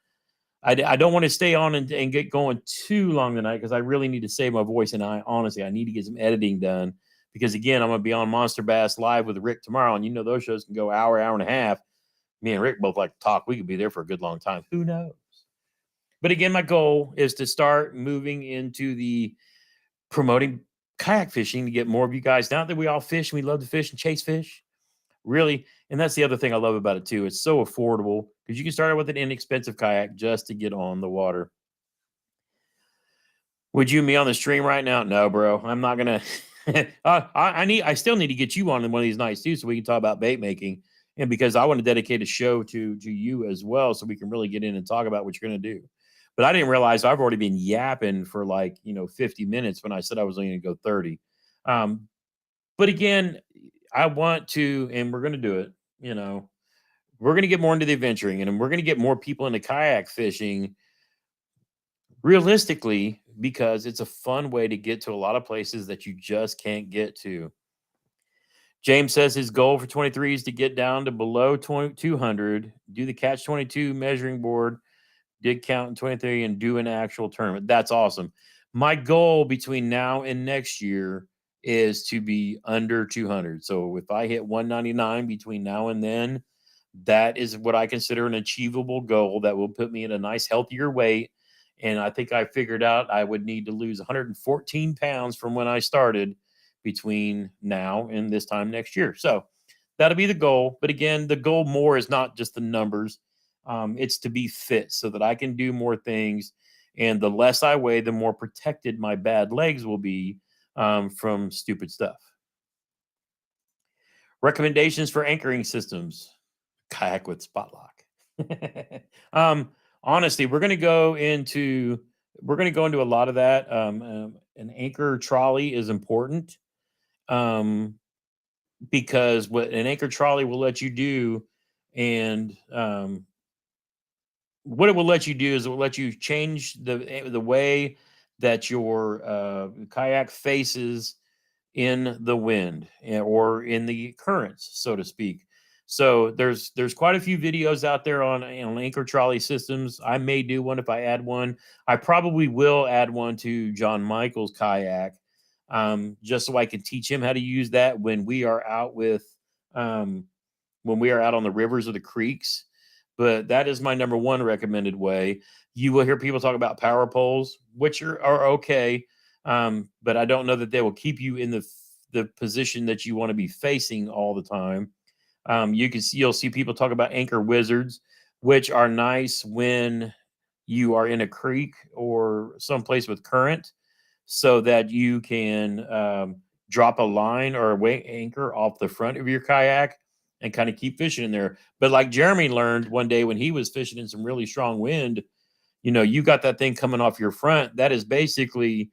I don't want to stay on and get going too long tonight, because I really need to save my voice. And I need to get some editing done, because again, I'm going to be on Monster Bass Live with Rick tomorrow. And those shows can go hour and a half. Me and Rick both like to talk. We could be there for a good long time. Who knows? But again, my goal is to start moving into the promoting kayak fishing, to get more of you guys. Now that we all fish and we love to fish and chase fish, really. And that's the other thing I love about it too. It's so affordable, because you can start out with an inexpensive kayak just to get on the water. Would you and me on the stream right now? No, bro. I'm not gonna. I still need to get you on one of these nights too, so we can talk about bait making, and because I want to dedicate a show to you as well, so we can really get in and talk about what you're gonna do. But I didn't realize I've already been yapping for 50 minutes when I said I was only gonna go 30. But again, I want to, and we're gonna do it. We're gonna get more into the adventuring, and we're gonna get more people into kayak fishing realistically, because it's a fun way to get to a lot of places that you just can't get to. James says his goal for 23 is to get down to below 200, do the catch 22 measuring board, did count in 23, and do an actual tournament. That's awesome. My goal between now and next year is to be under 200. So if I hit 199 between now and then, that is what I consider an achievable goal that will put me in a nice, healthier weight. And I think I figured out I would need to lose 114 pounds from when I started between now and this time next year. So that'll be the goal. But again, the goal more is not just the numbers. It's to be fit so that I can do more things. And the less I weigh, the more protected my bad legs will be from stupid stuff. Recommendations for anchoring systems. Kayak with spot lock. Honestly, we're going to go into a lot of that. An anchor trolley is important, because what an anchor trolley will let you do, and what it will let you do is it will let you change the way that your kayak faces in the wind, or in the currents, so to speak. So there's quite a few videos out there on anchor trolley systems. I may do one if I add one. I probably will add one to John Michael's kayak, just so I can teach him how to use that when we are out on the rivers or the creeks. But that is my number one recommended way. You will hear people talk about power poles, which are okay. But I don't know that they will keep you in the position that you want to be facing all the time. You'll see people talk about anchor wizards, which are nice when you are in a creek or someplace with current, so that you can drop a line or a weight anchor off the front of your kayak and kind of keep fishing in there. But like Jeremy learned one day when he was fishing in some really strong wind, you got that thing coming off your front. That is basically,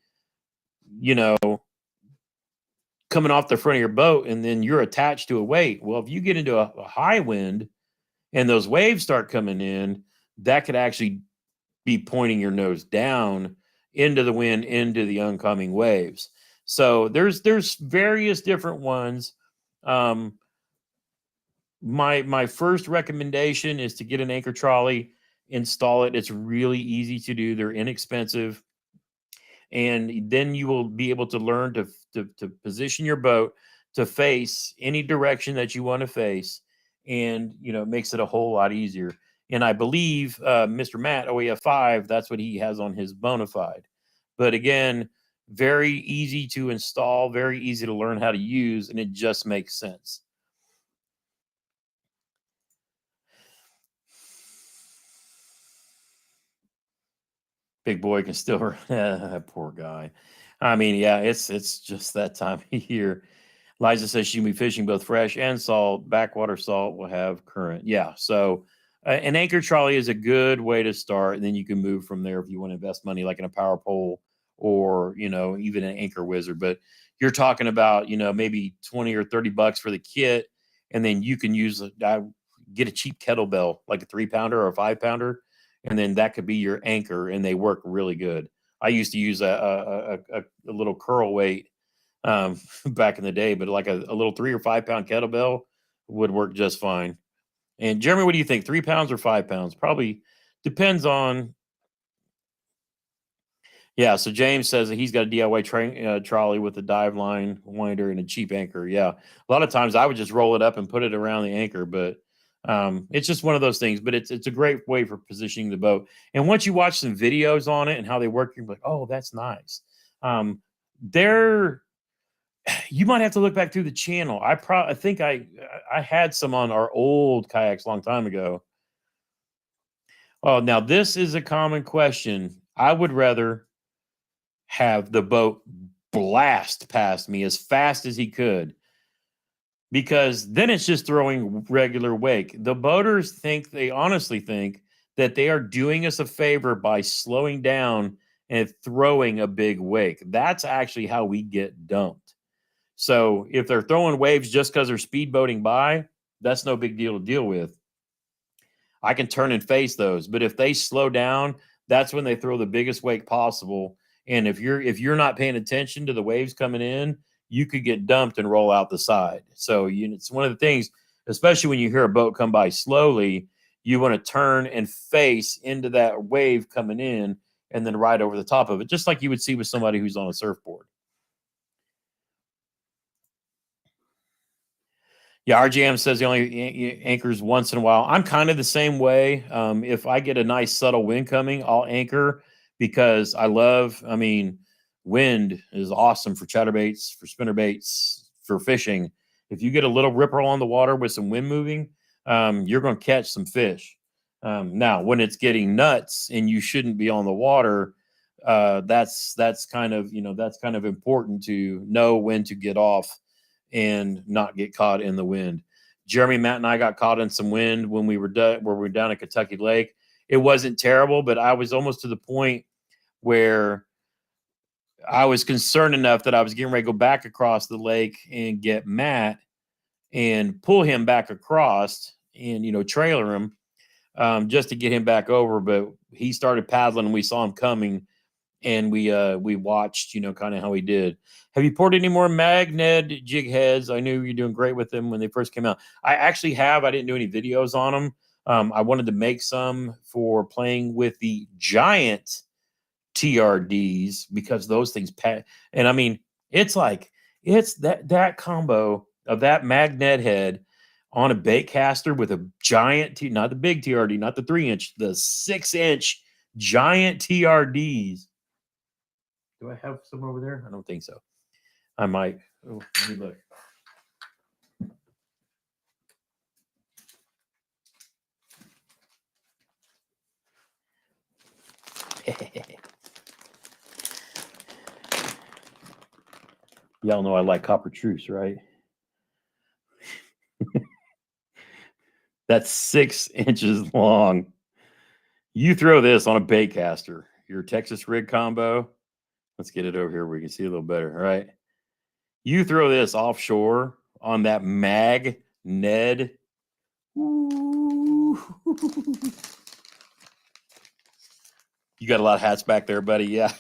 coming off the front of your boat, and then you're attached to a weight. Well, if you get into a high wind and those waves start coming in, that could actually be pointing your nose down into the wind, into the oncoming waves. So there's various different ones. My first recommendation is to get an anchor trolley, install it. It's really easy to do. They're inexpensive. And then you will be able to learn to position your boat to face any direction that you want to face. And, it makes it a whole lot easier. And I believe Mr. Matt OEF5, that's what he has on his Bonafide. But again, very easy to install, very easy to learn how to use, and it just makes sense. Big boy can still poor guy. I mean, yeah, it's just that time of year. Liza says she can be fishing both fresh and salt. Backwater salt will have current. Yeah, so an anchor trolley is a good way to start, and then you can move from there if you want to invest money, like in a power pole or even an anchor wizard. But you're talking about maybe 20 or 30 bucks for the kit, and then you can get a cheap kettlebell, like a 3-pounder or a 5-pounder, and then that could be your anchor, and they work really good. I used to use a little curl weight back in the day, but like a little 3 or 5 pound kettlebell would work just fine. And Jeremy, what do you think? 3 pounds or 5 pounds? Probably depends on. Yeah. So James says that he's got a DIY trolley with a dive line winder and a cheap anchor. Yeah. A lot of times I would just roll it up and put it around the anchor, but it's just one of those things. But it's a great way for positioning the boat. And once you watch some videos on it and how they work, you're like, oh, that's nice. They're You might have to look back through the channel. I think I had some on our old kayaks a long time ago. Oh, now this is a common question. I would rather have the boat blast past me as fast as he could, because then it's just throwing regular wake. The boaters they honestly think that they are doing us a favor by slowing down and throwing a big wake. That's actually how we get dumped. So if they're throwing waves just because they're speedboating by, that's no big deal to deal with. I can turn and face those. But if they slow down, that's when they throw the biggest wake possible. And if you're not paying attention to the waves coming in, you could get dumped and roll out the side. So it's one of the things, especially when you hear a boat come by slowly, you want to turn and face into that wave coming in and then ride over the top of it, just like you would see with somebody who's on a surfboard. Yeah, RGM says he only anchors once in a while. I'm kind of the same way. If I get a nice subtle wind coming, I'll anchor, because I mean, wind is awesome for chatterbaits, for spinnerbaits, for fishing. If you get a little ripple on the water with some wind moving, you're going to catch some fish. Now, when it's getting nuts and you shouldn't be on the water, that's kind of important to know when to get off and not get caught in the wind. Jeremy, Matt, and I got caught in some wind when we were down at Kentucky Lake. It wasn't terrible, but I was almost to the point where I was concerned enough that I was getting ready to go back across the lake and get Matt and pull him back across and trailer him, just to get him back over. But he started paddling and we saw him coming, and we watched kind of how he did. Have you poured any more Magned jig heads? I knew you were doing great with them when they first came out. I actually have. I didn't do any videos on them. I wanted to make some for playing with the giant TRDs, because those things and I mean, it's that combo of that magnet head on a bait caster with a giant not the big TRD, not the 3-inch, the 6-inch giant TRDs. Do I have some over there? I don't think so. I might. Oh, let me look. Y'all know I like copper truce, right? That's 6 inches long. You throw this on a bait caster, your Texas rig combo. Let's get it over here where we can see a little better. All right. You throw this offshore on that mag Ned. Ooh. You got a lot of hats back there, buddy. Yeah.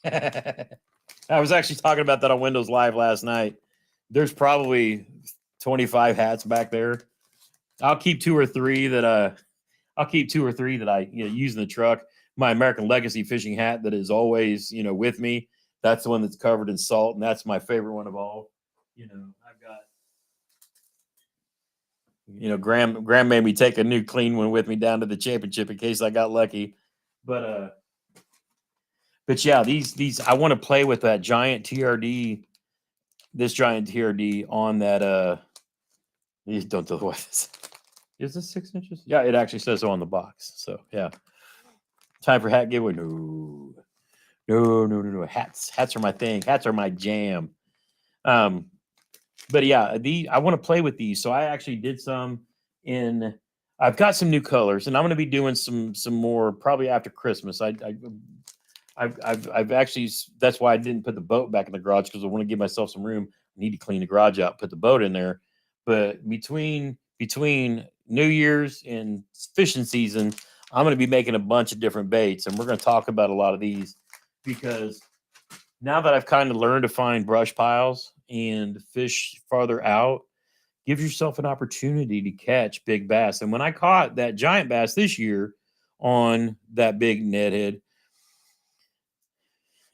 I was actually talking about that on Windows Live last night. There's probably 25 hats back there. I'll keep two or three that I use in the truck. My American Legacy fishing hat that is always with me. That's the one that's covered in salt, and that's my favorite one of all. I've got, Graham made me take a new clean one with me down to the championship in case I got lucky. But yeah, these I want to play with that giant TRD, this giant TRD on that. These don't tell what this is. This 6 inches? Yeah, it actually says so on the box. So yeah, time for hat giveaway. No. Hats are my thing. Hats are my jam. But yeah, I want to play with these. So I actually did some in. I've got some new colors, and I'm going to be doing some more probably after Christmas. I've actually, that's why I didn't put the boat back in the garage, because I want to give myself some room. I need to clean the garage out, put the boat in there. But between New Year's and fishing season, I'm going to be making a bunch of different baits, and we're going to talk about a lot of these, because now that I've kind of learned to find brush piles and fish farther out, give yourself an opportunity to catch big bass. And when I caught that giant bass this year on that big Ned head,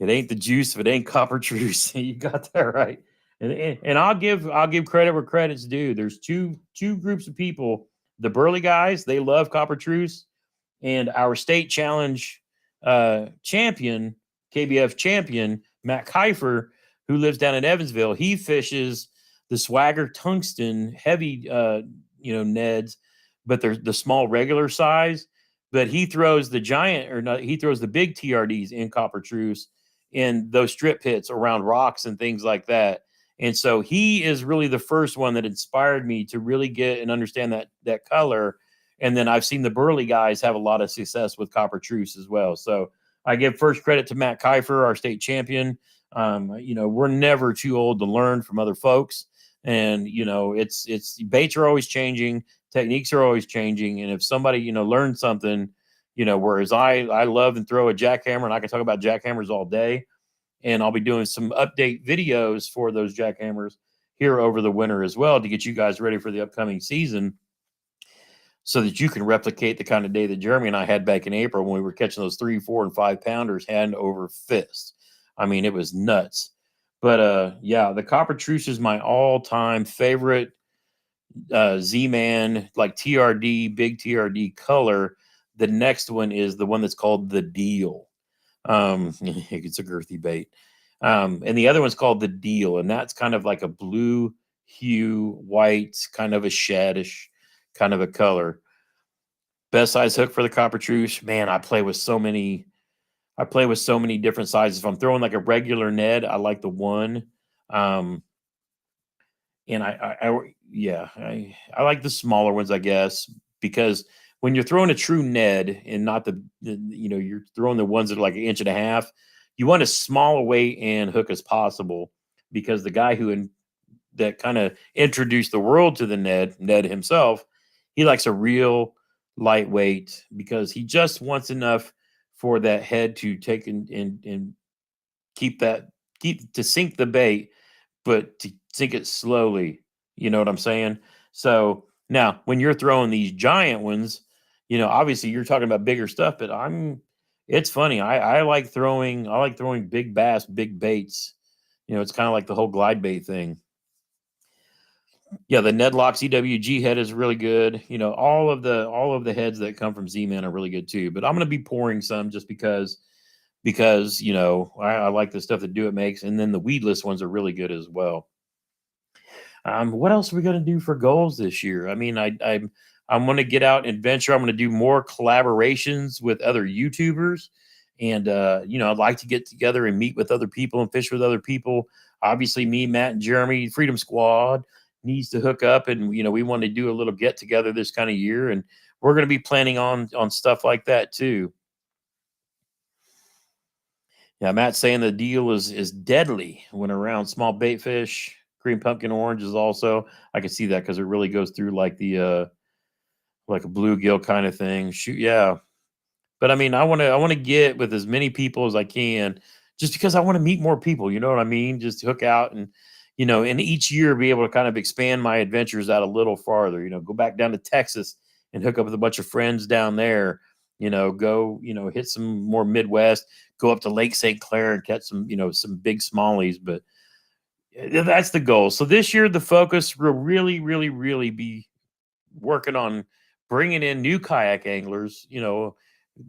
it ain't the juice if it ain't copper truce. You got that right. And I'll give credit where credit's due. There's two groups of people. The Burley guys, they love copper truce, and our state challenge champion, KBF champion, Matt Kiefer, who lives down in Evansville, he fishes the Swagger tungsten heavy Neds, but they're the small regular size. But he throws the giant, or not, he throws the big TRDs in copper truce in those strip pits around rocks and things like that. And so he is really the first one that inspired me to really get and understand that color. And then I've seen the Burley guys have a lot of success with copper truce as well. So I give first credit to Matt Kiefer, our state champion. We're never too old to learn from other folks. And, it's baits are always changing. Techniques are always changing. And if somebody, learns something, whereas I love and throw a jackhammer, and I can talk about jackhammers all day. And I'll be doing some update videos for those jackhammers here over the winter as well, to get you guys ready for the upcoming season, so that you can replicate the kind of day that Jeremy and I had back in April when we were catching those 3, 4, and 5 pounders hand over fist. I mean, it was nuts. But yeah, the copper truce is my all-time favorite Z-Man, like TRD, big TRD color. The next one is the one that's called the Deal. It's a girthy bait. And the other one's called the Deal, and that's kind of like a blue hue, white, kind of a shaddish kind of a color. Best size hook for the copper truce. Man, I play with so many different sizes. If I'm throwing like a regular Ned, I like the 1. And I like the smaller ones, I guess, because when you're throwing a true Ned and not you're throwing the ones that are like 1.5 inches, you want as small a weight and hook as possible, because the guy that kind of introduced the world to the Ned himself, he likes a real lightweight, because he just wants enough for that head to take and keep to sink the bait, but to sink it slowly. You know what I'm saying? So now when you're throwing these giant ones, obviously you're talking about bigger stuff, but it's funny. I like throwing big bass, big baits. It's kind of like the whole glide bait thing. Yeah, the Nedlocks EWG head is really good. All of the heads that come from Z-Man are really good too. But I'm going to be pouring some just because I like the stuff that Do It makes, and then the weedless ones are really good as well. What else are we going to do for goals this year? I mean, I'm going to get out and venture. I'm going to do more collaborations with other YouTubers, and I'd like to get together and meet with other people and fish with other people. Obviously, me, Matt, and Jeremy, Freedom Squad, needs to hook up, and we want to do a little get together this kind of year, and we're going to be planning on stuff like that too. Yeah, Matt's saying the Deal is deadly when around small bait fish. Green pumpkin orange is also, I can see that, because it really goes through like the like a bluegill kind of thing. Shoot, yeah. But I mean, I want to get with as many people as I can, just because I want to meet more people. You know what I mean? Just hook out and and each year be able to kind of expand my adventures out a little farther. Go back down to Texas and hook up with a bunch of friends down there. Go, hit some more Midwest, go up to Lake St. Clair and catch some big smallies. But that's the goal. So this year, the focus will really, really, really be working on bringing in new kayak anglers,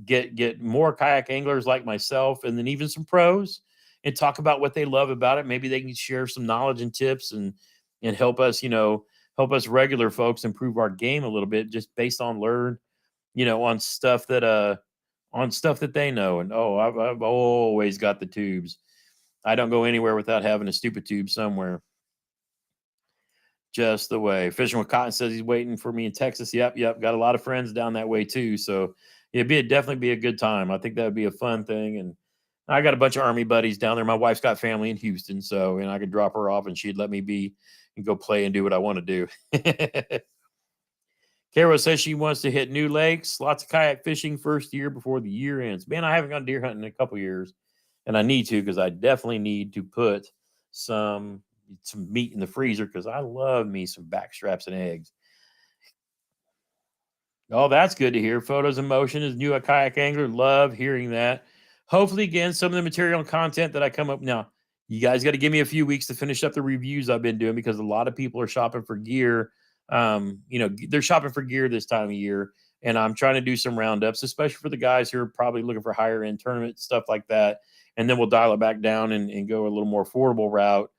get more kayak anglers like myself, and then even some pros, and talk about what they love about it. Maybe they can share some knowledge and tips, and help us regular folks improve our game a little bit, just based on learn, on stuff that they know. And I've always got the tubes. I don't go anywhere without having a stupid tube somewhere. Just the way. Fishing with Cotton says he's waiting for me in Texas. Yep. Got a lot of friends down that way too. So definitely be a good time. I think that would be a fun thing. And I got a bunch of Army buddies down there. My wife's got family in Houston, so I could drop her off and she'd let me be and go play and do what I want to do. Kara says she wants to hit new lakes. Lots of kayak fishing first year before the year ends. Man, I haven't gone deer hunting in a couple years, and I need to, because I definitely need to put some meat in the freezer, because I love me some backstraps and eggs. Oh, that's good to hear. Photos in motion is new. A kayak angler. Love hearing that. Hopefully, again, some of the material and content that I come up now. You guys got to give me a few weeks to finish up the reviews I've been doing, because a lot of people are shopping for gear. They're shopping for gear this time of year, and I'm trying to do some roundups, especially for the guys who are probably looking for higher end tournament stuff like that. And then we'll dial it back down and go a little more affordable route.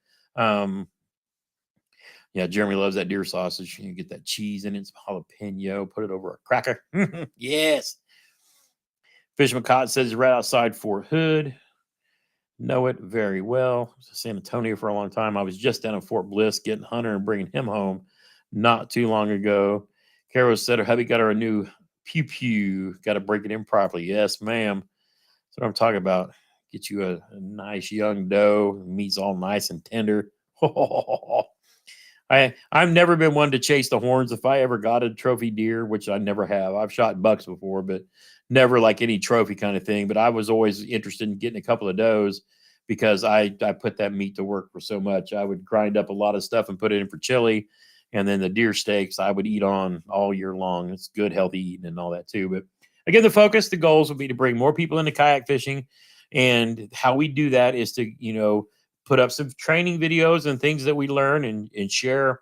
Yeah, Jeremy loves that deer sausage. You get that cheese in it, some jalapeno, put it over a cracker. Yes. Fisherman Cotton says he's right outside Fort Hood. Know it very well. San Antonio for a long time. I was just down in Fort Bliss getting Hunter and bringing him home not too long ago. Carol said her hubby got her a new pew pew. Got to break it in properly. Yes, ma'am. That's what I'm talking about. Get you a nice young doe. Meat's all nice and tender. I've never been one to chase the horns. If I ever got a trophy deer, which I never have, I've shot bucks before, but never like any trophy kind of thing. But I was always interested in getting a couple of does, because I put that meat to work for so much. I would grind up a lot of stuff and put it in for chili, and then the deer steaks I would eat on all year long. It's good, healthy eating and all that too. But again, the goals would be to bring more people into kayak fishing, and how we do that is to put up some training videos and things that we learn, and share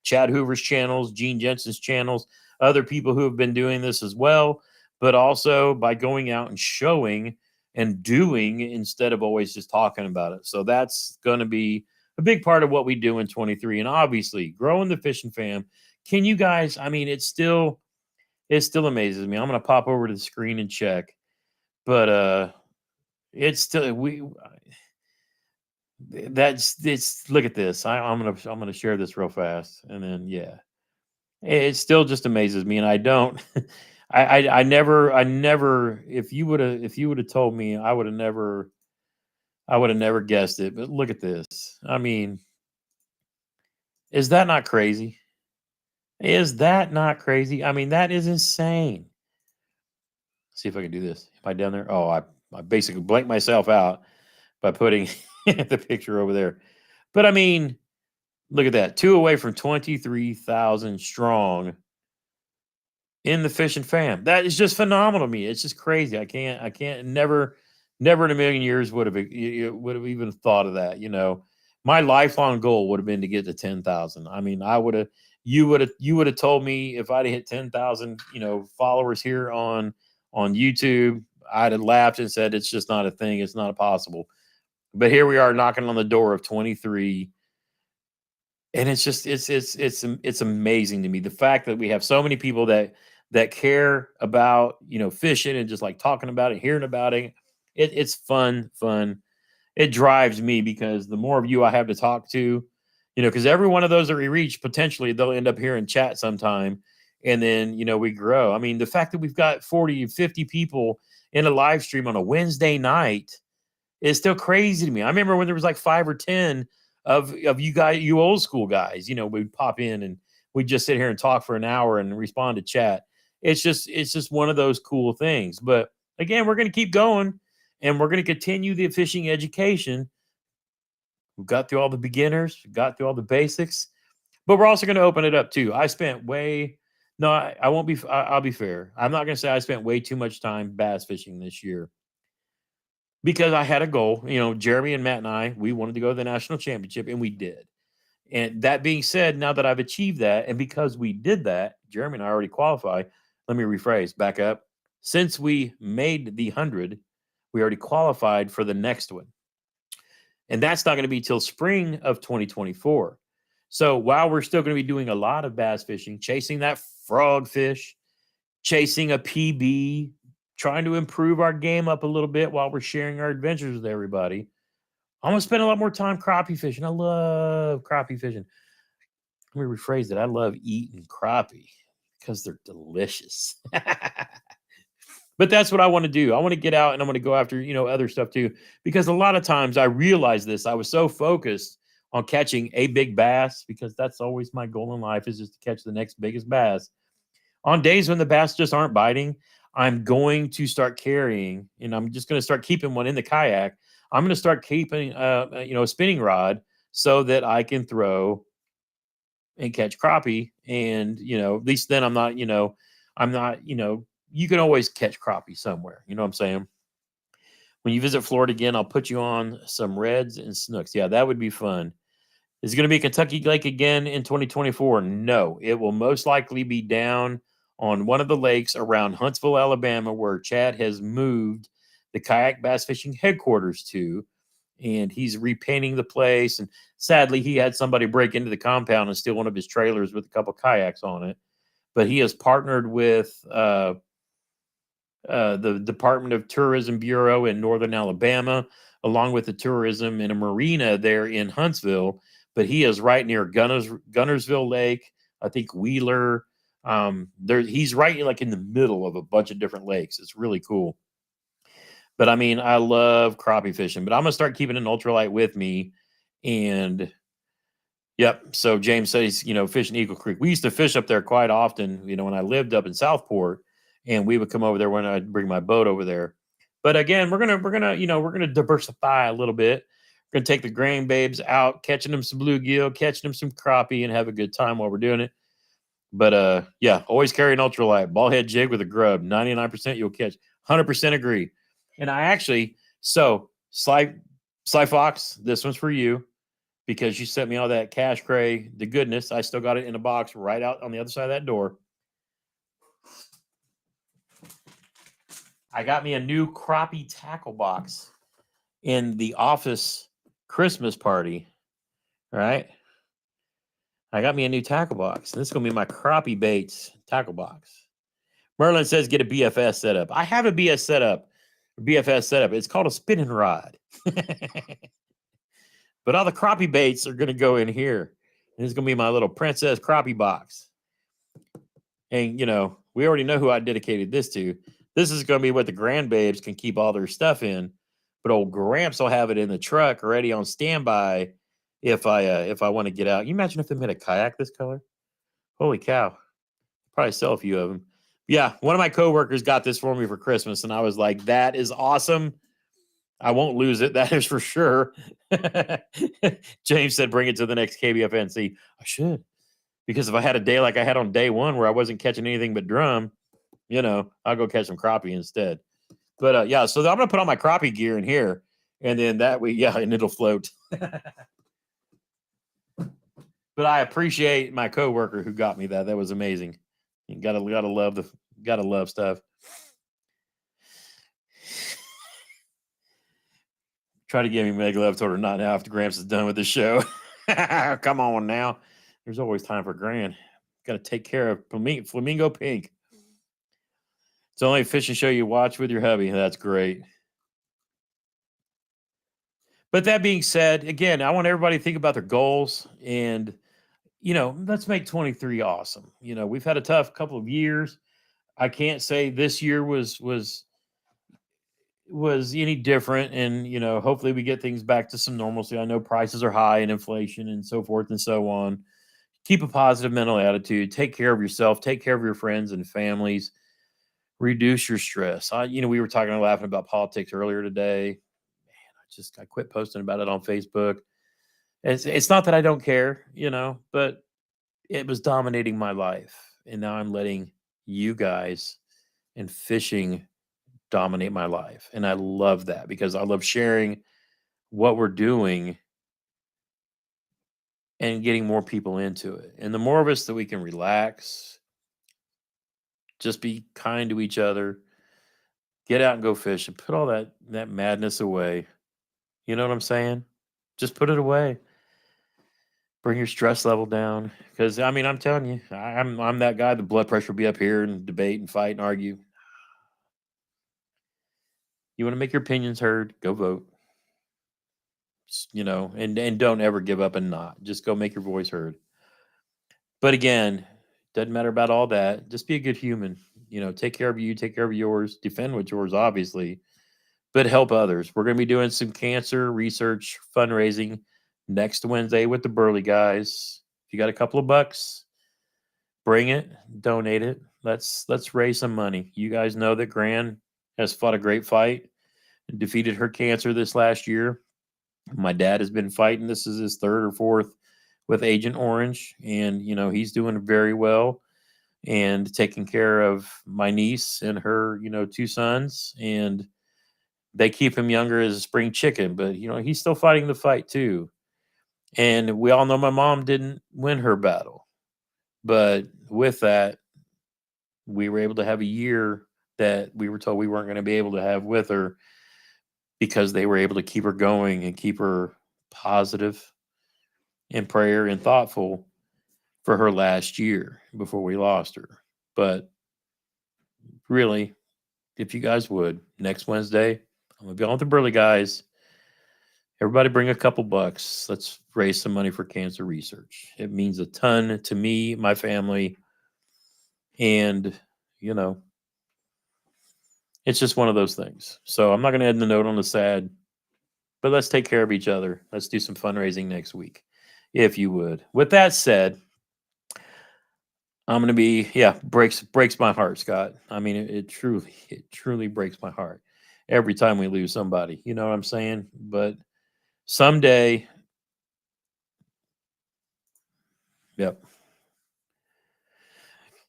Chad Hoover's channels, Gene Jensen's channels, other people who have been doing this as well, but also by going out and showing and doing instead of always just talking about it. So that's going to be a big part of what we do in 23. And obviously growing the Fishing fam. Can you guys, it still amazes me. I'm going to pop over to the screen and check, but it's still, look at this. I'm gonna share this real fast, and then it still just amazes me. And I don't I never, if you would have told me, I would have never guessed it. But look at this. Is that not crazy? Is that not crazy? That is insane. See if I can do this. Am I down there? Oh, I basically blanked myself out by putting the picture over there. But look at that. 2 away from 23,000 strong in the Fishing fam. That is just phenomenal to me. It's just crazy. I can't never in a million years would have even thought of that. My lifelong goal would have been to get to 10,000. You would have told me if I'd hit 10,000, followers here on YouTube, I'd have laughed and said, it's just not a thing. It's not possible. But here we are knocking on the door of 23. And it's just, it's amazing to me. The fact that we have so many people that care about, fishing, and just like talking about it, hearing about it. It's fun. It drives me, because the more of you I have to talk to, because every one of those that we reach, potentially they'll end up here in chat sometime. And then, we grow. The fact that we've got 40, 50 people in a live stream on a Wednesday night is still crazy to me. I remember when there was like 5 or 10 of you guys, you old school guys, we'd pop in and we'd just sit here and talk for an hour and respond to chat. It's just one of those cool things. But again, we're going to keep going, and we're going to continue the fishing education. We've got through all the beginners, got through all the basics, but we're also going to open it up too. I spent No, I won't be. I'll be fair. I'm not going to say I spent way too much time bass fishing this year because I had a goal. Jeremy and Matt and I, we wanted to go to the national championship, and we did. And that being said, now that I've achieved that, and because we did that, Jeremy and I already qualify. Let me rephrase, back up. Since we made the 100, we already qualified for the next one. And that's not going to be till spring of 2024. So while we're still going to be doing a lot of bass fishing, chasing that frog fish, chasing a PB, trying to improve our game up a little bit while we're sharing our adventures with everybody, I'm going to spend a lot more time crappie fishing. I love crappie fishing. Let me rephrase it. I love eating crappie because they're delicious. But that's what I want to do. I want to get out and I'm going to go after, other stuff too. Because a lot of times I realized this. I was so focused on catching a big bass because that's always my goal in life is just to catch the next biggest bass. On days when the bass just aren't biting, I'm going to start carrying, and I'm just going to start keeping one in the kayak. I'm going to start keeping, a spinning rod so that I can throw and catch crappie. And, at least then I'm not, you can always catch crappie somewhere. You know what I'm saying? When you visit Florida again, I'll put you on some reds and snooks. Yeah, that would be fun. Is it going to be Kentucky Lake again in 2024? No, it will most likely be down on one of the lakes around Huntsville, Alabama, where Chad has moved the kayak bass fishing headquarters to. And he's repainting the place. And sadly, he had somebody break into the compound and steal one of his trailers with a couple kayaks on it. But he has partnered with the Department of Tourism Bureau in Northern Alabama, along with the tourism in a marina there in Huntsville. But he is right near Gunnersville Lake, I think Wheeler. He's right like in the middle of a bunch of different lakes. It's really cool. But I mean, I love crappie fishing, but I'm gonna start keeping an ultralight with me. And yep. So James says, fishing Eagle Creek. We used to fish up there quite often, when I lived up in Southport, and we would come over there when I'd bring my boat over there. But again, we're gonna diversify a little bit. We're gonna take the grain babes out, catching them some bluegill, catching them some crappie, and have a good time while we're doing it. But yeah, always carry an ultralight, ball head jig with a grub. 99% you'll catch. 100% agree. And I actually, so Sly Fox, this one's for you because you sent me all that cash cray, the goodness. I still got it in a box right out on the other side of that door. I got me a new crappie tackle box in the office Christmas party. All right. I got me a new tackle box. This is going to be my crappie baits tackle box. Merlin says get a BFS setup. I have a BFS setup. It's called a spinning rod. But all the crappie baits are going to go in here. And it's going to be my little princess crappie box. And, we already know who I dedicated this to. This is going to be what the grandbabes can keep all their stuff in. But old Gramps will have it in the truck ready on standby if I want to get out. You imagine if they made a kayak this color? Holy cow. Probably sell a few of them. Yeah, one of my coworkers got this for me for Christmas, and I was like, that is awesome. I won't lose it. That is for sure. James said, bring it to the next KBFNC. I should. Because if I had a day like I had on day one where I wasn't catching anything but drum, I'll go catch some crappie instead. But yeah, so I'm going to put on my crappie gear in here. And then that way, yeah, and it'll float. But I appreciate my coworker who got me that. That was amazing. You gotta love stuff. Try to give me Meg Love, told her not now after Gramps is done with the show. Come on now. There's always time for Gran. Got to take care of Flamingo Pink. It's the only fishing show you watch with your hubby. That's great. But that being said, again, I want everybody to think about their goals and, let's make 23 awesome. We've had a tough couple of years. I can't say this year was any different, and hopefully we get things back to some normalcy. I know prices are high and inflation and so forth and so on. Keep a positive mental attitude, take care of yourself, take care of your friends and families, reduce your stress. We were talking and laughing about politics earlier today. Man, I quit posting about it on Facebook. It's not that I don't care, but it was dominating my life. And now I'm letting you guys and fishing dominate my life. And I love that because I love sharing what we're doing and getting more people into it. And the more of us that we can relax, just be kind to each other, get out and go fish and put all that madness away. You know what I'm saying? Just put it away. Bring your stress level down. Because I mean, I'm telling you, I'm that guy. The blood pressure will be up here and debate and fight and argue. You want to make your opinions heard? Go vote. You know, and don't ever give up and not. Just go make your voice heard. But again, doesn't matter about all that. Just be a good human. You know, take care of you, take care of yours, defend what's yours, obviously, but help others. We're going to be doing some cancer research fundraising next Wednesday with the Burley guys. If you got a couple of bucks, bring it, donate it. Let's raise some money. You guys know that Gran has fought a great fight, defeated her cancer this last year. My dad has been fighting. This is his third or fourth with Agent Orange, and you know he's doing very well and taking care of my niece and her, you know, two sons, and they keep him younger as a spring chicken, but you know he's still fighting the fight too. And we all know my mom didn't win her battle, but with that, we were able to have a year that we were told we weren't going to be able to have with her because they were able to keep her going and keep her positive in prayer and thoughtful for her last year before we lost her. But really, if you guys would, next Wednesday, I'm going to be on with the Burley guys. Everybody bring a couple bucks. Let's raise some money for cancer research. It means a ton to me, my family, and, you know, it's just one of those things. So I'm not going to end the note on the sad, but let's take care of each other. Let's do some fundraising next week, if you would. With that said, I'm going to be, yeah, breaks my heart, Scott. I mean, it truly breaks my heart every time we lose somebody. You know what I'm saying? But someday, yep,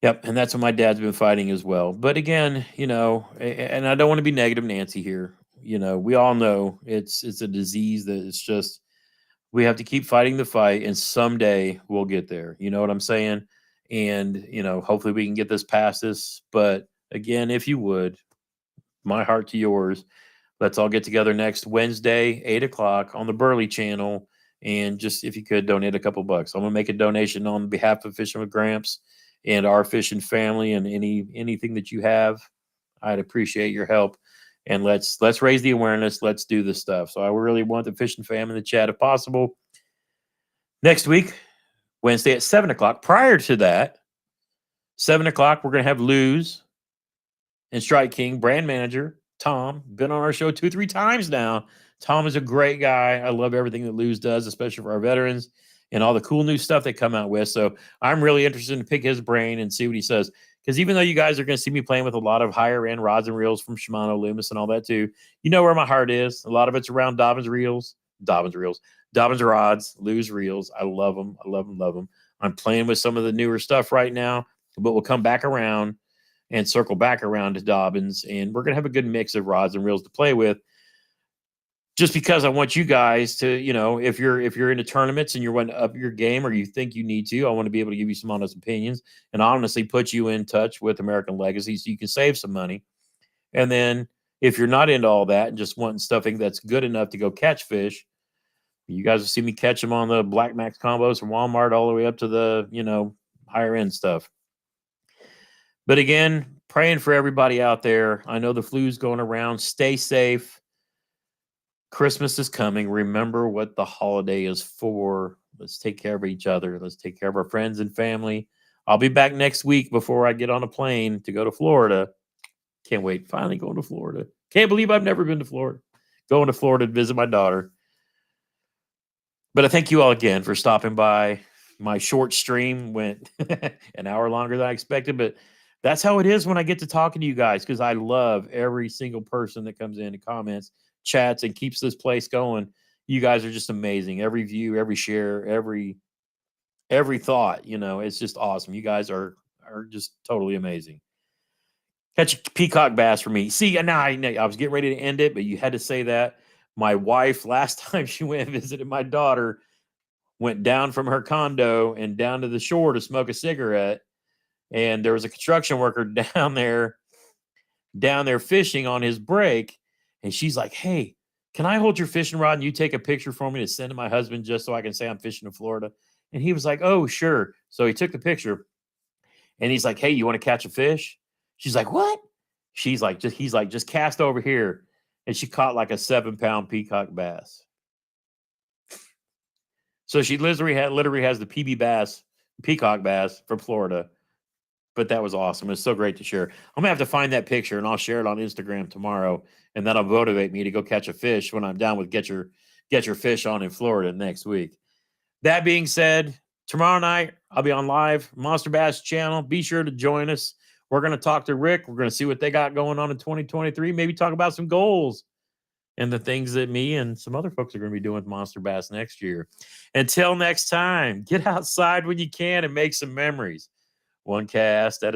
yep, and that's what my dad's been fighting as well. But again, you know, and I don't want to be negative Nancy here. You know, we all know it's a disease that it's just we have to keep fighting the fight, and someday we'll get there. You know what I'm saying? And you know, hopefully we can get this past this. But again, if you would, my heart to yours. Let's all get together next Wednesday, 8 o'clock on the Burley channel. And just if you could donate a couple bucks, I'm gonna make a donation on behalf of Fishing with Gramps and our fishing family and anything that you have. I'd appreciate your help. And let's raise the awareness. Let's do this stuff. So I really want the fishing fam in the chat if possible. Next week, Wednesday at 7 o'clock. Prior to that, 7 o'clock, we're gonna have Luz and Strike King, brand manager, Tom, been on our show 2-3 times now. Tom is a great guy. I love everything that Luz does, especially for our veterans and all the cool new stuff they come out with. So I'm really interested to pick his brain and see what he says. Because even though you guys are going to see me playing with a lot of higher end rods and reels from Shimano, Loomis, and all that too, you know where my heart is. A lot of it's around Dobbins rods, Luz reels. I love them. I love them. Love them. I'm playing with some of the newer stuff right now, but we'll come back around and circle back around to Dobbins, and we're going to have a good mix of rods and reels to play with. Just because I want you guys to, you know, if you're into tournaments and you're wanting to up your game or you think you need to, I want to be able to give you some honest opinions and honestly put you in touch with American Legacy so you can save some money. And then if you're not into all that and just wanting stuffing that's good enough to go catch fish, you guys will see me catch them on the Black Max combos from Walmart all the way up to the, you know, higher end stuff. But again, praying for everybody out there. I know the flu's going around. Stay safe. Christmas is coming. Remember what the holiday is for. Let's take care of each other. Let's take care of our friends and family. I'll be back next week before I get on a plane to go to Florida. Can't wait. Finally going to Florida. Can't believe I've never been to Florida. Going to Florida to visit my daughter. But I thank you all again for stopping by. My short stream went an hour longer than I expected, but that's how it is when I get to talking to you guys because I love every single person that comes in and comments, chats, and keeps this place going. You guys are just amazing. Every view, every share, every thought, you know, it's just awesome. You guys are are just totally amazing. Catch a peacock bass for me. See, now I was getting ready to end it, but you had to say that. My wife, last time she went and visited my daughter, went down from her condo and down to the shore to smoke a cigarette. And there was a construction worker down there fishing on his break. And she's like, hey, can I hold your fishing rod and you take a picture for me to send to my husband just so I can say I'm fishing in Florida? And he was like, oh, sure. So he took the picture and he's like, hey, you want to catch a fish? She's like, what? He's like, just cast over here. And she caught like a 7-pound peacock bass. So she literally has the PB bass, peacock bass from Florida. But that was awesome. It's so great to share. I'm gonna have to find that picture and I'll share it on Instagram tomorrow. And that'll motivate me to go catch a fish when I'm down with get your fish on in Florida next week. That being said, tomorrow night I'll be on live Monster Bass channel. Be sure to join us. We're gonna talk to Rick. We're gonna see what they got going on in 2023. Maybe talk about some goals and the things that me and some other folks are going to be doing with Monster Bass next year. Until next time, get outside when you can and make some memories. One cast at a